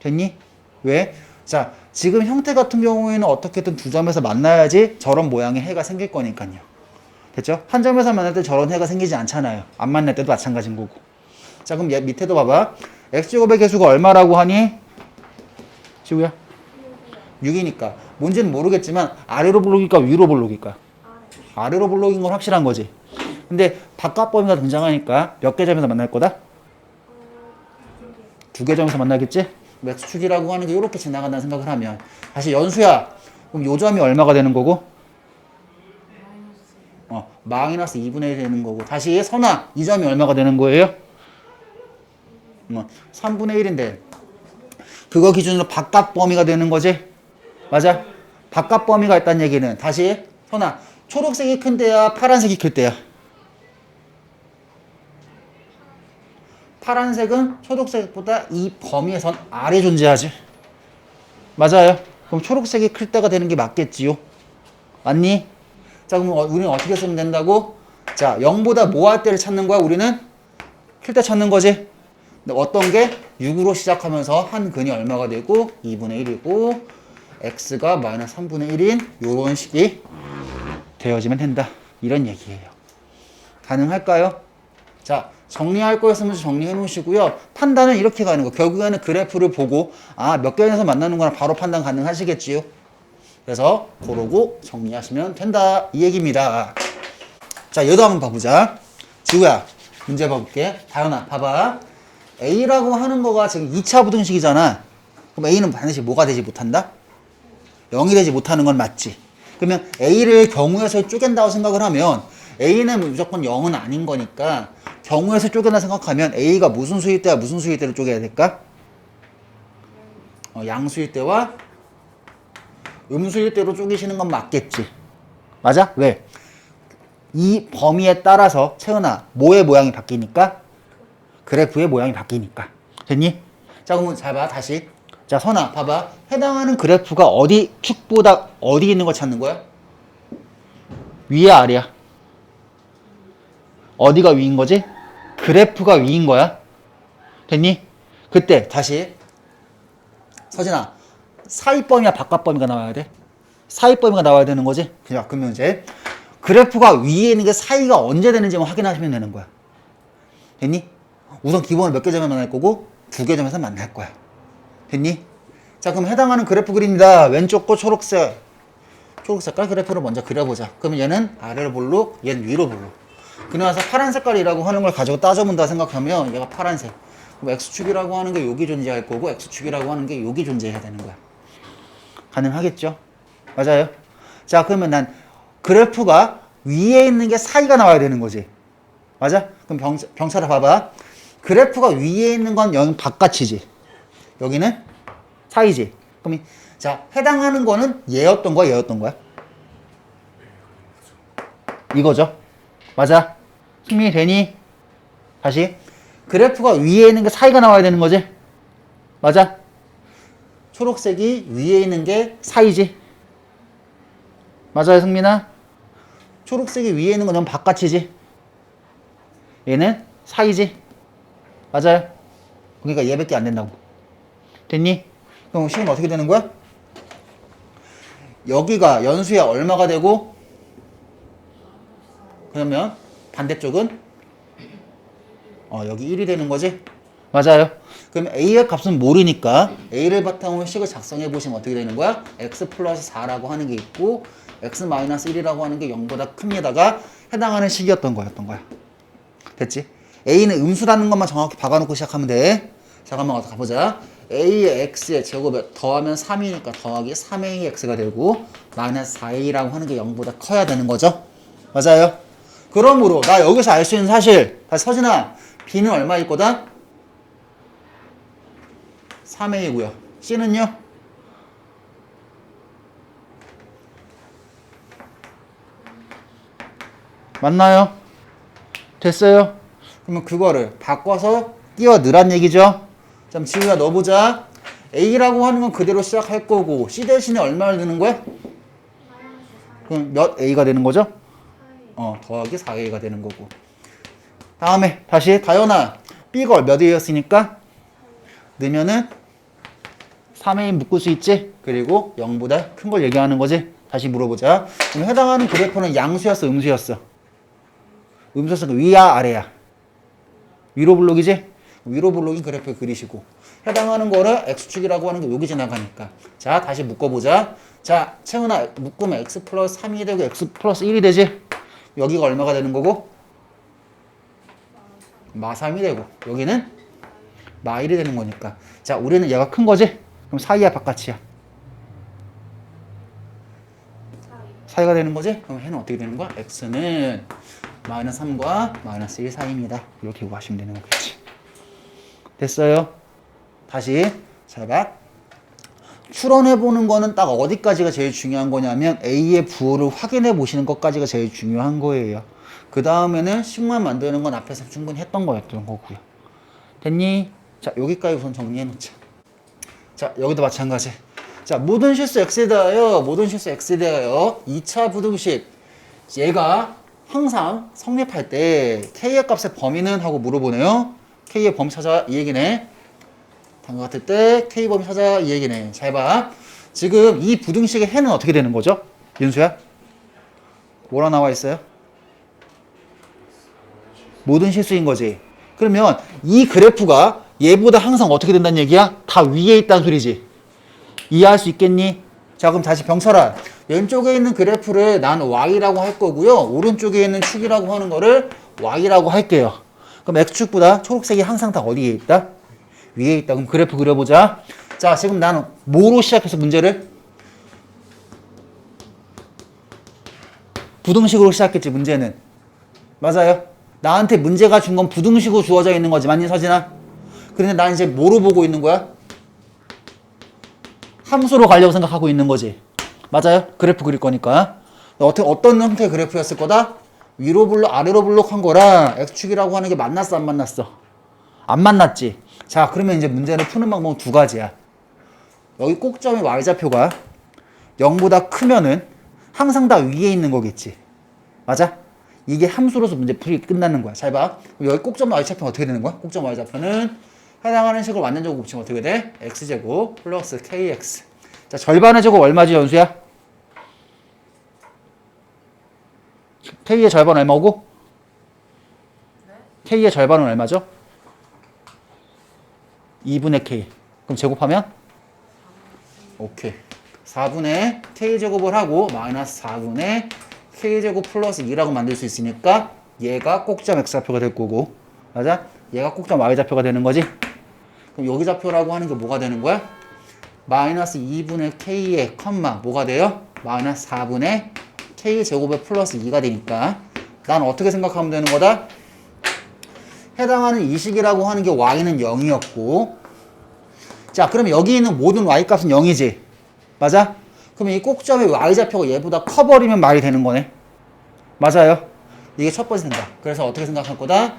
됐니? 왜? 자, 지금 형태 같은 경우에는 어떻게든 두 점에서 만나야지 저런 모양의 해가 생길 거니까요. 됐죠? 한 점에서 만날 때 저런 해가 생기지 않잖아요. 안 만날 때도 마찬가지인 거고. 자, 그럼 얘 밑에도 봐봐. x제곱의 개수가 얼마라고 하니? 지우야? 6이니까. 뭔지는 모르겠지만 아래로 볼록일까 위로 볼록일까? 아래로 볼록인 건 확실한 거지. 근데 바깥 범위가 등장하니까 몇 개 점에서 만날 거다? 2개 점에서 만나겠지? X축이라고 하는 게 이렇게 지나간다는 생각을 하면 다시 연수야. 그럼 요 점이 얼마가 되는 거고? 마이너스 2분의 1이 되는 거고 다시 선아 이 점이 얼마가 되는 거예요? 3분의 1인데 그거 기준으로 바깥 범위가 되는 거지? 맞아? 바깥 범위가 있다는 얘기는 다시 선아 초록색이 큰 때야 파란색이 클 때야? 파란색은 초록색보다 이 범위에선 아래 존재하지. 맞아요. 그럼 초록색이 클 때가 되는 게 맞겠지요. 맞니? 자, 그럼 우리는 어떻게 쓰면 된다고? 자, 0보다 뭐 할 때를 찾는 거야? 우리는 클 때 찾는 거지. 근데 어떤 게 6으로 시작하면서 한 근이 얼마가 되고 2분의 1이고 x가 마이너스 3분의 1인 요런 식이 되어지면 된다. 이런 얘기예요. 가능할까요? 자, 정리할 거였으면 정리해 놓으시고요. 판단은 이렇게 가는 거. 결국에는 그래프를 보고 몇 개에서 만나는 거나 바로 판단 가능하시겠지요. 그래서 고르고 정리하시면 된다. 이 얘기입니다. 자, 얘도 한번 봐보자. 지우야, 문제 봐볼게. 다현아, 봐봐. A라고 하는 거가 지금 2차 부등식이잖아. 그럼 A는 반드시 뭐가 되지 못한다? 0이 되지 못하는 건 맞지. 그러면 A를 경우에서 쪼갠다고 생각을 하면 A는 무조건 0은 아닌 거니까 경우에서 쪼갠다 생각하면 A가 무슨 수일 때와 무슨 수일 때를 쪼개야 될까? 양수일 때와 음수일 때로 쪼개시는 건 맞겠지. 맞아? 왜? 이 범위에 따라서 채은아 뭐의 모양이 바뀌니까? 그래프의 모양이 바뀌니까. 됐니? 자, 그러면 잘 봐. 다시. 자, 선아 봐봐. 해당하는 그래프가 어디 축보다 어디 있는 걸 찾는 거야? 위야 아래야? 어디가 위인 거지? 그래프가 위인 거야. 됐니? 그때 다시 서진아 사이 범위야 바깥 범위가 나와야 돼? 사이 범위가 나와야 되는 거지? 그러면 이제 그래프가 위에 있는 게 사이가 언제 되는지만 확인하시면 되는 거야. 됐니? 우선 기본을 몇 개 점에 만날 거고 2개 점에서 만날 거야. 됐니? 자, 그럼 해당하는 그래프 그립니다. 왼쪽 거 초록색 색깔 그래프를 먼저 그려보자. 그러면 얘는 아래로 볼록, 얘는 위로 볼록. 그러면서 파란 색깔이라고 하는 걸 가지고 따져본다 생각하면 얘가 파란색. 그럼 X축이라고 하는 게 여기 존재할 거고 X축이라고 하는 게 여기 존재해야 되는 거야. 가능하겠죠? 맞아요? 자, 그러면 난 그래프가 위에 있는 게 사이가 나와야 되는 거지. 맞아? 그럼 병차라 봐봐. 그래프가 위에 있는 건 여기 바깥이지. 여기는 사이지. 그럼 자, 해당하는 거는 얘였던 거야, 얘였던 거야? 이거죠. 맞아? 힘이 되니? 다시. 그래프가 위에 있는 게 사이가 나와야 되는 거지. 맞아? 초록색이 위에 있는 게 사이지. 맞아요, 승민아? 초록색이 위에 있는 건 넌 바깥이지. 얘는 사이지. 맞아요? 그러니까 얘밖에 안 된다고. 됐니? 그럼 식은 어떻게 되는 거야? 여기가 연수야 얼마가 되고, 그러면 반대쪽은 여기 1이 되는 거지? 맞아요. 그럼 A의 값은 모르니까 A를 바탕으로 식을 작성해 보시면 어떻게 되는 거야? X 플러스 4라고 하는 게 있고 X 마이너스 1이라고 하는 게 0보다 큽니다가 해당하는 식이었던 거야. 됐지? A는 음수라는 것만 정확히 박아놓고 시작하면 돼. 잠깐만 가보자. A의 X의 제곱에 더하면 3이니까 더하기 3AX가 되고 마이너스 4A라고 하는 게 0보다 커야 되는 거죠? 맞아요? 그러므로 나 여기서 알 수 있는 사실, 다시 서진아, B는 얼마일 거다? 3A고요. C는요? 맞나요? 됐어요? 그러면 그거를 바꿔서 끼워 넣으란 얘기죠? 그럼 지우야 넣어보자. A라고 하는 건 그대로 시작할 거고 C 대신에 얼마를 넣는 거야? 그럼 몇 A가 되는 거죠? 더하기 4A가 되는 거고. 다음에 다시 다현아, B가 몇 A였으니까 넣으면은 3A 묶을 수 있지? 그리고 0보다 큰 걸 얘기하는 거지? 다시 물어보자. 그럼 해당하는 그래프는 양수였어, 음수였어? 음수였으니까 위야 아래야? 위로 블록이지? 위로 블록인 그래프 그리시고 해당하는 거를 X축이라고 하는 게 여기 지나가니까. 자, 다시 묶어보자. 자, 채은아, 묶으면 X 플러스 3이 되고 X 플러스 1이 되지? 여기가 얼마가 되는 거고? 마3이 되고 여기는 마1이 되는 거니까. 자, 우리는 얘가 큰 거지? 그럼 사이야 바깥이야? 사이가 되는 거지? 그럼 해는 어떻게 되는 거야? X는 마이너스 3과 마이너스 1 사이입니다. 이렇게 구하시면 되는 거겠지. 됐어요? 다시 잘 봐. 추론해보는 거는 딱 어디까지가 제일 중요한 거냐면 A의 부호를 확인해 보시는 것까지가 제일 중요한 거예요. 그 다음에는 식만 만드는 건 앞에서 충분히 했던 거였던 거고요. 됐니? 자, 여기까지 우선 정리해 놓자. 자, 여기도 마찬가지. 자, 모든 실수 X에 대하여 2차 부등식 얘가 항상 성립할 때 K의 값의 범위는? 하고 물어보네요. K의 범위 찾아, 이 얘기네. 방금 같을 때 K 범위 찾아, 이 얘기네. 잘 봐. 지금 이 부등식의 해는 어떻게 되는 거죠? 윤수야? 뭐라 나와 있어요? 모든 실수인 거지. 그러면 이 그래프가 얘보다 항상 어떻게 된다는 얘기야? 다 위에 있다는 소리지. 이해할 수 있겠니? 자, 그럼 다시 병철아. 왼쪽에 있는 그래프를 난 Y라고 할 거고요. 오른쪽에 있는 축이라고 하는 거를 Y라고 할게요. 그럼 X축보다 초록색이 항상 다 어디에 있다? 위에 있다. 그럼 그래프 그려보자. 자, 지금 나는 뭐로 시작해서 문제를? 부등식으로 시작했지, 문제는. 맞아요? 나한테 문제가 준 건 부등식으로 주어져 있는 거지. 맞니, 서진아? 그런데 난 이제 뭐로 보고 있는 거야? 함수로 가려고 생각하고 있는 거지. 맞아요? 그래프 그릴 거니까. 어떤 형태의 그래프였을 거다? 위로 블록, 아래로 블록한 거랑 X축이라고 하는 게 만났어, 안 만났어? 안 만났지. 자, 그러면 이제 문제를 푸는 방법은 두 가지야. 여기 꼭점의 Y좌표가 0보다 크면은 항상 다 위에 있는 거겠지. 맞아? 이게 함수로서 문제 풀이 끝나는 거야. 잘 봐. 여기 꼭점 Y좌표는 어떻게 되는 거야? 꼭점 Y좌표는 해당하는 식으로 완전제곱 곱치면 어떻게 돼? X제곱 플러스 KX. 자, 절반의 제곱 얼마지, 연수야? K의 절반은 얼마고? K의 절반은 얼마죠? 2분의 K. 그럼 제곱하면? 오케이. 4분의 K제곱을 하고 마이너스 4분의 K제곱 플러스 2라고 만들 수 있으니까 얘가 꼭점 X좌표가 될 거고, 맞아? 얘가 꼭점 Y좌표가 되는 거지? 그럼 여기 좌표라고 하는 게 뭐가 되는 거야? 마이너스 2분의 K의 컴마 뭐가 돼요? 마이너스 4분의 K제곱의 플러스 2가 되니까 난 어떻게 생각하면 되는 거다? 해당하는 이 식이라고 하는 게 Y는 0이었고, 자 그러면 여기 있는 모든 Y값은 0이지? 맞아? 그러면 이 꼭점의 Y좌표가 얘보다 커버리면 말이 되는 거네. 맞아요? 이게 첫 번째 생각. 그래서 어떻게 생각할 거다?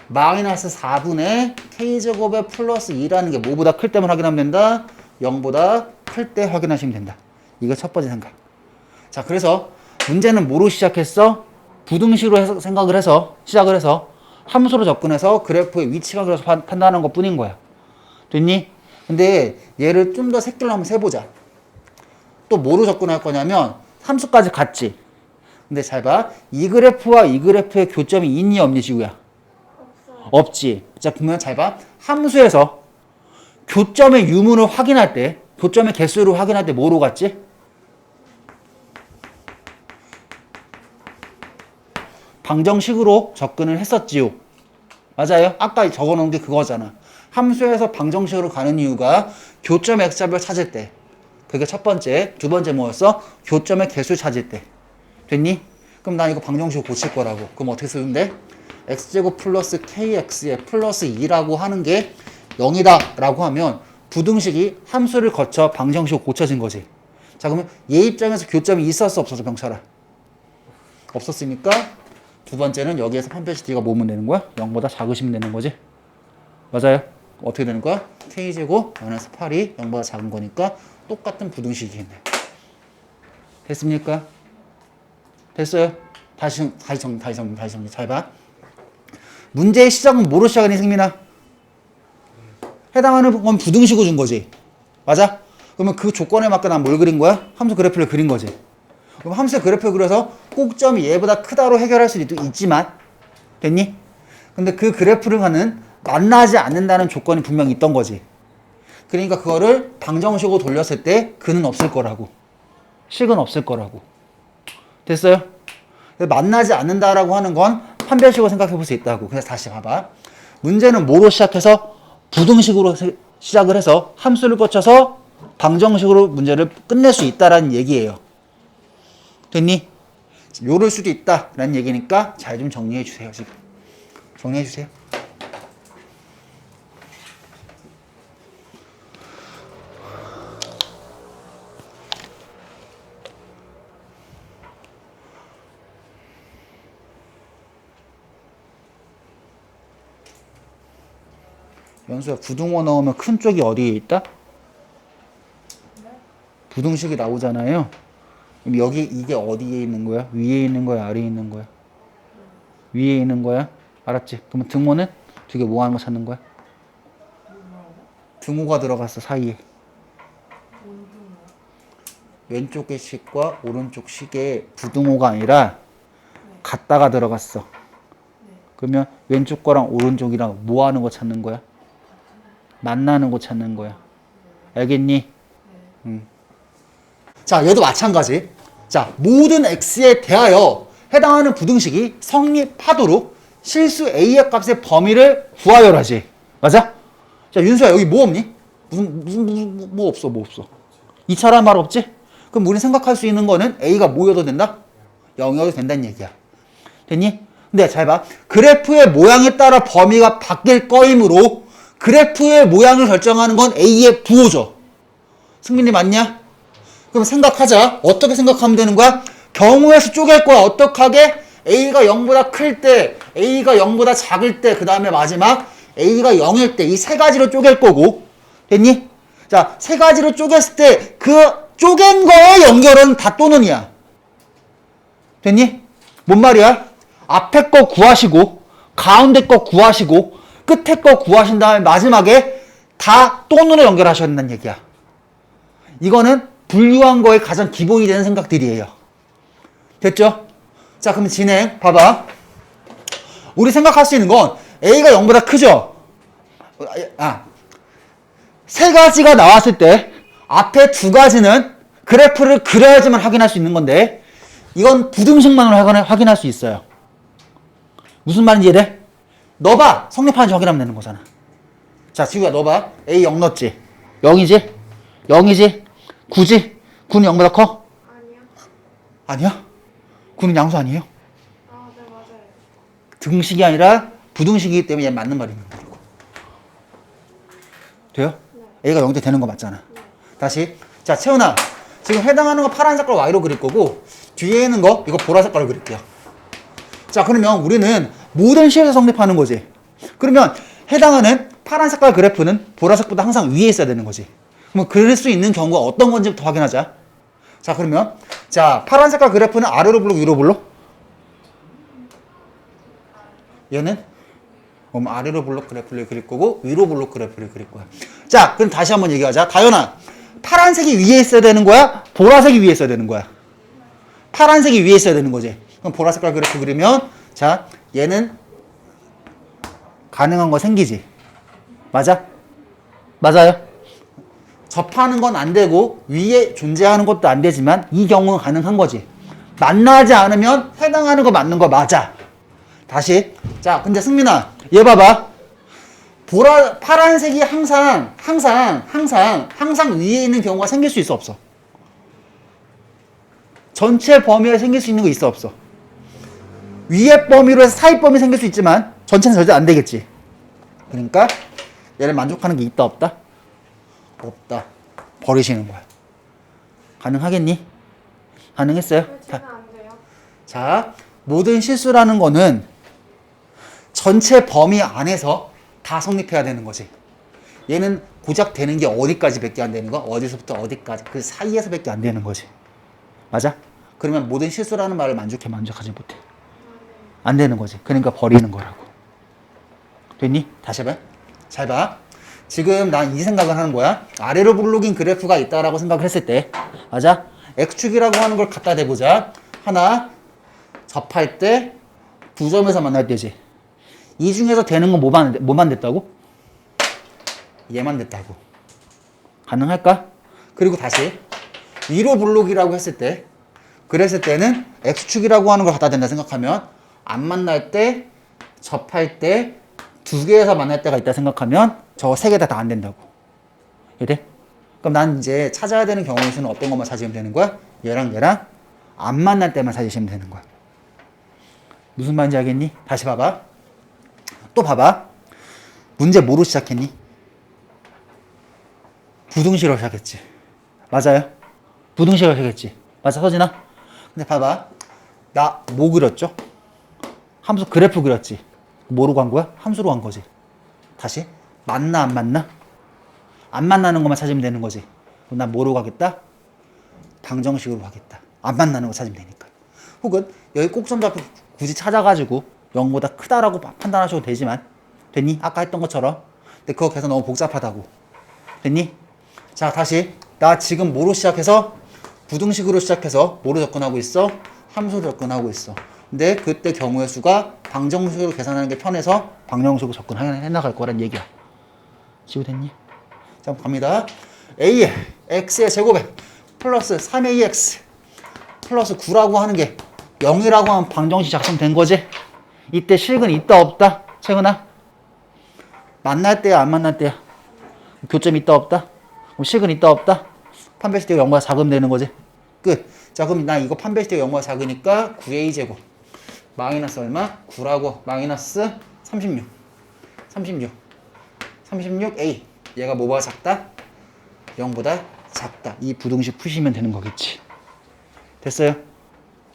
마이너스 4분의 K제곱의 플러스 2라는 게 뭐보다 클 때만 확인하면 된다? 0보다 클 때 확인하시면 된다. 이거 첫 번째 생각. 자, 그래서 문제는 뭐로 시작했어? 부등식으로 생각을 해서, 시작을 해서 함수로 접근해서 그래프의 위치가 그래서 판단하는 것 뿐인 거야. 됐니? 근데 얘를 좀 더 새끼로 한번 세보자. 또 뭐로 접근할 거냐면 함수까지 같지. 근데 잘 봐. 이 그래프와 이 그래프의 교점이 있니 없니 지우야? 없지. 자, 보면 잘 봐. 함수에서 교점의 유무를 확인할 때, 교점의 개수를 확인할 때 뭐로 갔지? 방정식으로 접근을 했었지요. 맞아요? 아까 적어놓은 게 그거잖아. 함수에서 방정식으로 가는 이유가 교점 X좌표를 찾을 때. 그게 첫 번째. 두 번째 뭐였어? 교점의 개수 찾을 때. 됐니? 그럼 난 이거 방정식으로 고칠 거라고. 그럼 어떻게 쓰면 돼? X제곱 플러스 KX의 플러스 2라고 하는 게 0이다 라고 하면 부등식이 함수를 거쳐 방정식으로 고쳐진 거지. 자, 그러면 얘 입장에서 교점이 있었어 없었어 병철아? 없었으니까 두 번째는 여기에서 판별식 D가 뭐면 되는 거야? 0보다 작으시면 되는 거지. 맞아요? 어떻게 되는 거야? K제곱 마이너스 8이 0보다 작은 거니까 똑같은 부등식이겠네. 됐습니까? 됐어요? 다시 정리 잘 봐. 문제의 시작은 뭐로 시작하니 승민아? 해당하는 건 부등식으로 준 거지. 맞아? 그러면 그 조건에 맞게 난 뭘 그린 거야? 함수 그래프를 그린 거지. 그럼 함수의 그래프를 그려서 꼭점이 얘보다 크다로 해결할 수도 있지만, 됐니? 근데 그 그래프를 하는 만나지 않는다는 조건이 분명히 있던 거지. 그러니까 그거를 방정식으로 돌렸을 때 근은 없을 거라고. 식은 없을 거라고. 됐어요? 만나지 않는다라고 하는 건 판별식으로 생각해 볼 수 있다고. 그래서 다시 봐봐. 문제는 뭐로 시작해서 부등식으로 시작을 해서 함수를 거쳐서 방정식으로 문제를 끝낼 수 있다라는 얘기예요. 됐니? 요럴 수도 있다라는 얘기니까 잘 좀 정리해 주세요. 지금 정리해 주세요. 연수야, 부등호 넣으면 큰 쪽이 어디에 있다? 부등식이 나오잖아요. 그럼 여기 이게 어디에 있는 거야? 위에 있는 거야? 아래에 있는 거야? 위에 있는 거야? 알았지? 그러면 등호는 두 개 뭐 하는 거 찾는 거야? 등호가 들어갔어 사이에. 왼쪽의 식과 오른쪽 식의 부등호가 아니라 같다가 들어갔어. 그러면 왼쪽 거랑 오른쪽이랑 뭐 하는 거 찾는 거야? 만나는 거 찾는 거야. 알겠니? 자, 얘도 마찬가지. 자, 모든 x에 대하여 해당하는 부등식이 성립하도록 실수 a의 값의 범위를 구하여라지. 맞아? 자, 윤수야, 여기 뭐 없니? 뭐 없어. 2차란 말 없지? 그럼 우리 생각할 수 있는 거는 a가 뭐여도 된다? 0이어도 된다는 얘기야. 됐니? 근데 잘 봐. 그래프의 모양에 따라 범위가 바뀔 거이므로 그래프의 모양을 결정하는 건 a의 부호죠. 승민이 맞냐? 그럼 생각하자. 어떻게 생각하면 되는 거야? 경우의 수 쪼갤 거야. 어떻게 하게? a가 0보다 클 때, a가 0보다 작을 때, 그 다음에 마지막 a가 0일 때 이 세 가지로 쪼갤 거고. 됐니? 자, 세 가지로 쪼갰을 때 그 쪼갠 거의 연결은 다 또는이야. 됐니? 뭔 말이야? 앞에 거 구하시고 가운데 거 구하시고 끝에 거 구하신 다음에 마지막에 다 또는으로 연결하셔야 된다는 얘기야. 이거는 분류한 거의 가장 기본이 되는 생각들이에요. 됐죠? 자, 그럼 진행. 봐봐. 우리 생각할 수 있는 건 A가 0보다 크죠? 세 가지가 나왔을 때 앞에 두 가지는 그래프를 그려야지만 확인할 수 있는 건데 이건 부등식만으로 확인할 수 있어요. 무슨 말인지 이해돼? 넣어봐. 성립하는지 확인하면 되는 거잖아. 자, 지우야 넣어봐. A 0 넣었지? 0이지? 0이지? 9지? 9는 0보다 커? 아니요. 아니야? 9는 양수 아니에요? 아, 네, 맞아요. 등식이 아니라 부등식이기 때문에 얘 맞는 말이 있는 거고. 돼요? 네. A가 0대 되는 거 맞잖아. 네. 다시. 자, 채훈아. 지금 해당하는 거 파란 색깔 Y로 그릴 거고 뒤에 있는 거 이거 보라 색깔로 그릴게요. 자, 그러면 우리는 모든 시에서 성립하는 거지. 그러면 해당하는 파란 색깔 그래프는 보라색보다 항상 위에 있어야 되는 거지. 그럼 그릴 수 있는 경우가 어떤 건지부터 확인하자. 자, 그러면 자, 파란 색깔 그래프는 아래로 블록 위로 블록? 얘는 아래로 블록 그래프를 그릴 거고 위로 블록 그래프를 그릴 거야. 자, 그럼 다시 한번 얘기하자. 다현아, 파란색이 위에 있어야 되는 거야? 보라색이 위에 있어야 되는 거야? 파란색이 위에 있어야 되는 거지. 그럼 보라색깔 그래프 그리면 자, 얘는 가능한 거 생기지. 맞아? 맞아요? 접하는 건 안 되고 위에 존재하는 것도 안 되지만 이 경우는 가능한 거지. 만나지 않으면 해당하는 거 맞는 거 맞아. 다시. 자, 근데 승민아, 얘 봐봐. 파란색이 항상 위에 있는 경우가 생길 수 있어, 없어? 전체 범위에 생길 수 있는 거 있어, 없어? 위에 범위로 해서 사이 범위 생길 수 있지만 전체는 절대 안 되겠지. 그러니까 얘를 만족하는 게 있다, 없다? 없다. 버리시는 거야. 가능하겠니? 가능했어요? 왜 제가 안 돼요? 자, 모든 실수라는 거는 전체 범위 안에서 다 성립해야 되는 거지. 얘는 고작 되는 게 어디까지 밖에 안 되는 거? 어디서부터 어디까지? 그 사이에서 밖에 안 되는 거지. 맞아? 그러면 모든 실수라는 말을 만족하지 못해. 안 되는 거지. 그러니까 버리는 거라고. 됐니? 다시 해봐. 잘 봐. 지금 난 이 생각을 하는 거야. 아래로 블록인 그래프가 있다라고 생각을 했을 때, 맞아? X축이라고 하는 걸 갖다 대보자. 하나, 접할 때 두 점에서 만날 때지. 이 중에서 되는 건 뭐만 됐다고? 얘만 됐다고. 가능할까? 그리고 다시 위로 블록이라고 했을 때, 그랬을 때는 X축이라고 하는 걸 갖다 댄다 생각하면 안 만날 때, 접할 때, 두 개에서 만날 때가 있다 생각하면 저거 세 개 다 안 된다고. 이해? 그럼 난 이제 찾아야 되는 경우의 수는 어떤 것만 찾으면 되는 거야? 얘랑 안 만날 때만 찾으시면 되는 거야. 무슨 말인지 알겠니? 다시 봐봐. 또 봐봐. 문제 뭐로 시작했니? 부등식으로 시작했지. 맞아요? 부등식으로 시작했지. 맞아, 서진아? 근데 봐봐. 나 뭐 그렸죠? 함수 그래프 그렸지. 뭐로 간 거야? 함수로 간 거지. 다시. 맞나 안 맞나? 안 만나는 것만 찾으면 되는 거지. 그럼 난 뭐로 가겠다? 방정식으로 가겠다. 안 만나는 거 찾으면 되니까. 혹은 여기 꼭점 잡고 굳이 찾아가지고 0보다 크다라고 판단하셔도 되지만 됐니? 아까 했던 것처럼. 근데 그거 계속 너무 복잡하다고. 됐니? 자, 다시. 나 지금 뭐로 시작해서 부등식으로 시작해서 뭐로 접근하고 있어? 함수로 접근하고 있어. 근데 그때 경우의 수가 방정식으로 계산하는 게 편해서 방정식으로 접근해 나갈 거란 얘기야. 지우됐니? 자, 갑니다. A에 X의 제곱에 플러스 3AX 플러스 9라고 하는 게 0이라고 하면 방정식 작성된 거지? 이때 식은 있다 없다? 채은아? 만날 때야 안 만날 때야? 교점 있다 없다? 그럼 식은 있다 없다? 판별식 때가 0보다 작으면 되는 거지? 끝. 자, 그럼 나 이거 판별식 때가 0보다 작으니까 9A 제곱 마이너스 얼마? 9라고 마이너스 36 36A 얘가 뭐보다 작다? 0보다 작다. 이 부등식 푸시면 되는 거겠지. 됐어요?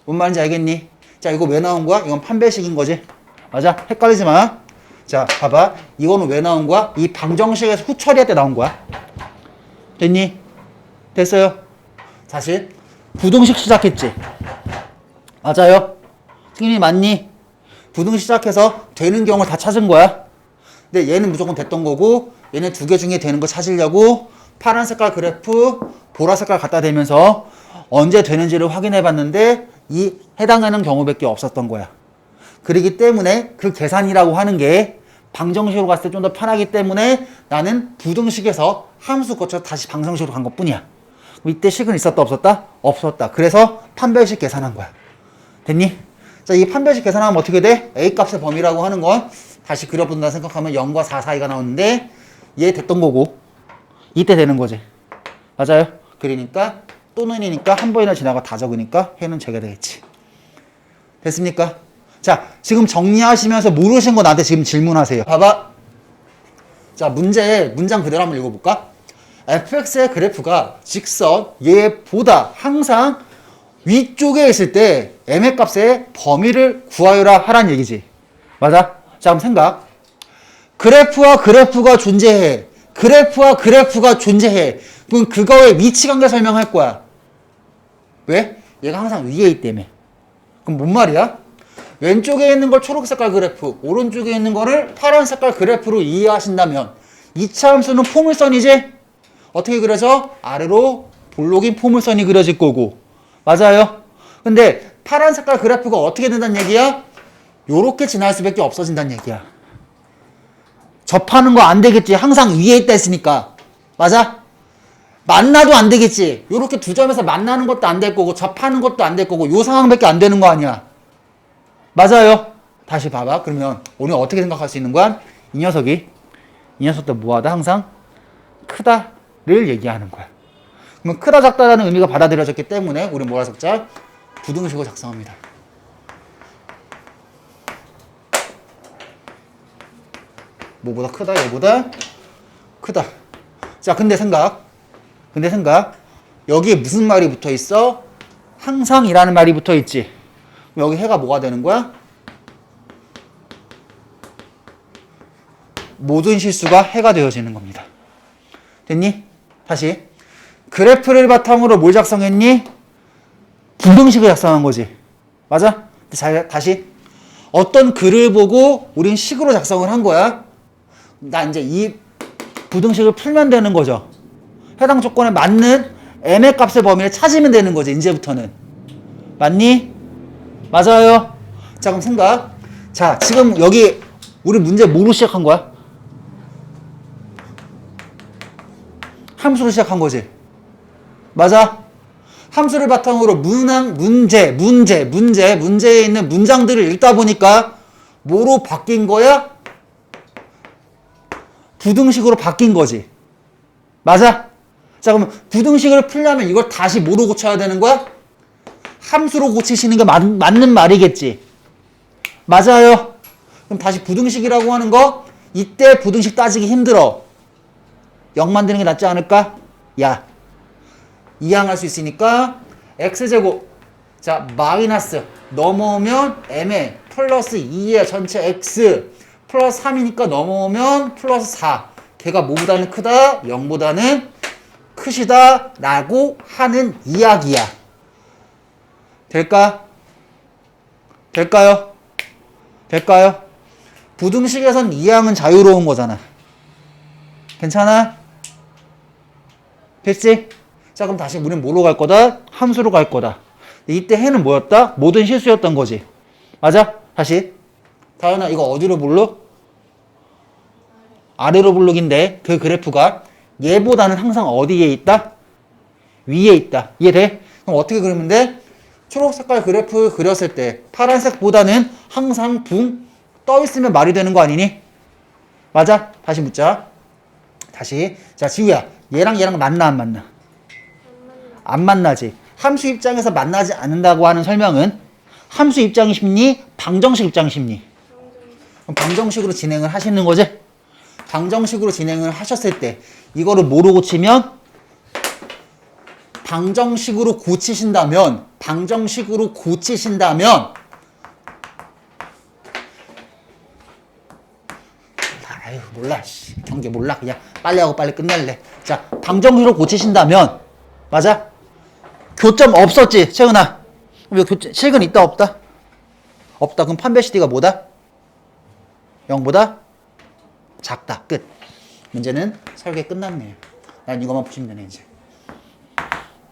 뭔 말인지 알겠니? 자, 이거 왜 나온 거야? 이건 판별식인 거지? 맞아? 헷갈리지 마. 자, 봐봐. 이거는 왜 나온 거야? 이 방정식에서 후 처리할 때 나온 거야. 됐니? 됐어요? 다시. 부등식 시작했지? 맞아요? 승인이 맞니? 부등식 시작해서 되는 경우를 다 찾은 거야. 근데 얘는 무조건 됐던 거고 얘는 두 개 중에 되는 거 찾으려고 파란 색깔 그래프, 보라 색깔 갖다 대면서 언제 되는지를 확인해 봤는데 이 해당하는 경우밖에 없었던 거야. 그렇기 때문에 그 계산이라고 하는 게 방정식으로 갔을 때 좀 더 편하기 때문에 나는 부등식에서 함수 거쳐 다시 방정식으로 간 것뿐이야. 이때 식은 있었다 없었다? 없었다. 그래서 판별식 계산한 거야. 됐니? 자, 이 판별식 계산하면 어떻게 돼? A 값의 범위라고 하는 건 다시 그려본다 생각하면 0과 4 사이가 나오는데 얘 됐던 거고 이때 되는 거지. 맞아요? 그러니까 또는이니까 한 번이나 지나가 다 적으니까 해는 제가 되겠지. 됐습니까? 자, 지금 정리하시면서 모르신 거 나한테 지금 질문하세요. 봐봐. 자, 문장 그대로 한번 읽어볼까? fx의 그래프가 직선 얘보다 항상 위쪽에 있을 때 m의 값의 범위를 구하여라 하란 얘기지. 맞아? 자, 그럼 생각. 그래프와 그래프가 존재해. 그래프와 그래프가 존재해. 그럼 그거의 위치 관계 설명할 거야. 왜? 얘가 항상 위에 있기 때문에. 그럼 뭔 말이야? 왼쪽에 있는 걸 초록 색깔 그래프, 오른쪽에 있는 거를 파란 색깔 그래프로 이해하신다면 2차 함수는 포물선이지? 어떻게 그려져? 아래로 볼록인 포물선이 그려질 거고. 맞아요? 근데 파란 색깔 그래프가 어떻게 된다는 얘기야? 요렇게 지날 수밖에 없어진다는 얘기야. 접하는 거 안 되겠지. 항상 위에 있다 했으니까. 맞아? 만나도 안 되겠지. 요렇게 두 점에서 만나는 것도 안 될 거고 접하는 것도 안 될 거고 요 상황밖에 안 되는 거 아니야. 맞아요? 다시 봐봐. 그러면 오늘 어떻게 생각할 수 있는 거야? 이 녀석도 뭐하다? 항상 크다를 얘기하는 거야. 그러면 크다 작다라는 의미가 받아들여졌기 때문에 우리 뭐라 적자? 부등식으로 작성합니다. 뭐보다 크다? 얘보다 크다. 자, 근데 생각. 여기에 무슨 말이 붙어 있어? 항상이라는 말이 붙어 있지. 여기 해가 뭐가 되는 거야? 모든 실수가 해가 되어지는 겁니다. 됐니? 다시. 그래프를 바탕으로 뭘 작성했니? 부등식을 작성한 거지. 맞아? 자, 다시. 어떤 글을 보고 우린 식으로 작성을 한 거야. 나 이제 이 부등식을 풀면 되는 거죠. 해당 조건에 맞는 m의 값의 범위를 찾으면 되는 거지. 이제부터는. 맞니? 맞아요. 자, 그럼 생각. 자, 지금 여기 우리 문제 뭐로 시작한 거야? 함수로 시작한 거지. 맞아? 함수를 바탕으로 문제에 있는 문장들을 읽다 보니까 뭐로 바뀐 거야? 부등식으로 바뀐 거지. 맞아? 자, 그러면 부등식을 풀려면 이걸 다시 뭐로 고쳐야 되는 거야? 함수로 고치시는 게 맞는 말이겠지. 맞아요. 그럼 다시 부등식이라고 하는 거 이때 부등식 따지기 힘들어. 0 만드는 게 낫지 않을까? 야, 이항할 수 있으니까 x제곱 자 마이너스 넘어오면 m에 플러스 2의 전체 x 플러스 3이니까 넘어오면 플러스 4 걔가 뭐보다는 크다 0보다는 크시다 라고 하는 이야기야. 될까? 될까요? 부등식에선 이항은 자유로운 거잖아. 괜찮아? 됐지? 자, 그럼 다시 우리는 뭐로 갈 거다? 함수로 갈 거다. 이때 해는 뭐였다? 모든 실수였던 거지. 맞아? 다시. 다현아, 이거 어디로 불러? 아래로 불룩인데 그 그래프가 얘보다는 항상 어디에 있다? 위에 있다. 이해돼? 그럼 어떻게 그리면 돼? 초록 색깔 그래프 그렸을 때 파란색보다는 항상 붕 떠 있으면 말이 되는 거 아니니? 맞아? 다시 묻자. 다시. 자, 지우야. 얘랑 만나 안 만나? 안 만나지. 함수 입장에서 만나지 않는다고 하는 설명은 함수 입장이 쉽니? 방정식 입장이 쉽니? 그럼 방정식으로 진행을 하시는 거지? 방정식으로 진행을 하셨을 때 이거를 뭐로 고치면? 방정식으로 고치신다면 아유 몰라 경계 몰라 그냥 빨리 하고 빨리 끝낼래. 자, 방정식으로 고치신다면 맞아? 교점 없었지 채은아. 그럼 교점 실근 있다 없다? 없다. 그럼 판별 CD가 뭐다? 0보다 작다. 끝. 문제는 설계 끝났네요. 난 이거만 푸시면 되네 이제.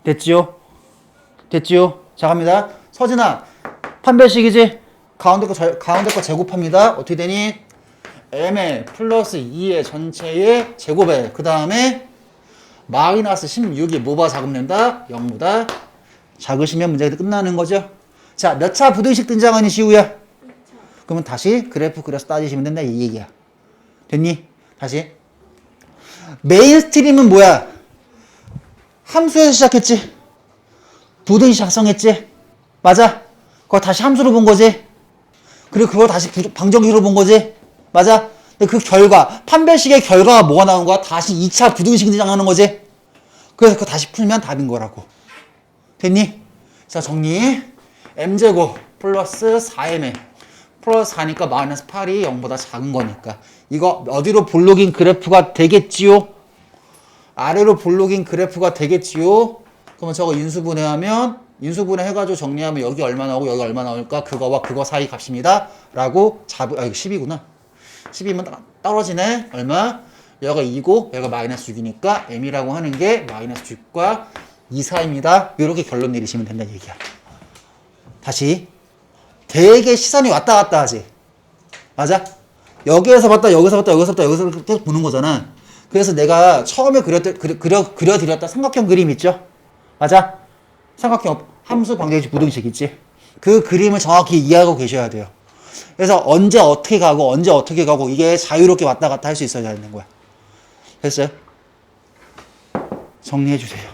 됐지요? 자, 갑니다. 서진아, 판별식이지? 가운데 거 제곱합니다. 어떻게 되니? m의 플러스 2의 전체의 제곱에 그 다음에 마이너스 16이 뭐보다 작으면 0보다 작으시면 문제가 끝나는 거죠. 자, 몇 차 부등식 등장하니 시우야? 그러면 다시 그래프 그려서 따지시면 된다 이 얘기야. 됐니? 다시. 메인스트림은 뭐야? 함수에서 시작했지? 부등식 작성했지? 맞아? 그거 다시 함수로 본 거지? 그리고 그걸 다시 방정식으로 본 거지? 맞아? 근데 그 결과, 판별식의 결과가 뭐가 나온 거야? 다시 2차 부등식 등장하는 거지? 그래서 그거 다시 풀면 답인 거라고. 됐니? 자, 정리. m제곱 플러스 4m에 플러스 4니까 마이너스 8이 0보다 작은 거니까 이거 어디로 볼록인 그래프가 되겠지요? 아래로 볼록인 그래프가 되겠지요? 그러면 저거 인수분해하면 인수분해 해가지고 정리하면 여기 얼마 나오고 여기 얼마 나올까? 그거와 그거 사이 값입니다. 라고 이거 10이구나. 10이면 떨어지네. 얼마? 여기가 2고 여기가 마이너스 6이니까 m이라고 하는 게 마이너스 6과 2 사이입니다. 이렇게 결론 내리시면 된다는 얘기야. 다시. 되게 시선이 왔다 갔다 하지. 맞아? 여기에서 봤다, 여기서 봤다, 여기서 봤다, 여기서 계속 보는 거잖아. 그래서 내가 처음에 그려드렸다 삼각형 그림 있죠? 맞아? 삼각형 함수 방정식 부등식 있지? 그 그림을 정확히 이해하고 계셔야 돼요. 그래서 언제 어떻게 가고 이게 자유롭게 왔다 갔다 할 수 있어야 되는 거야. 됐어요? 정리해 주세요.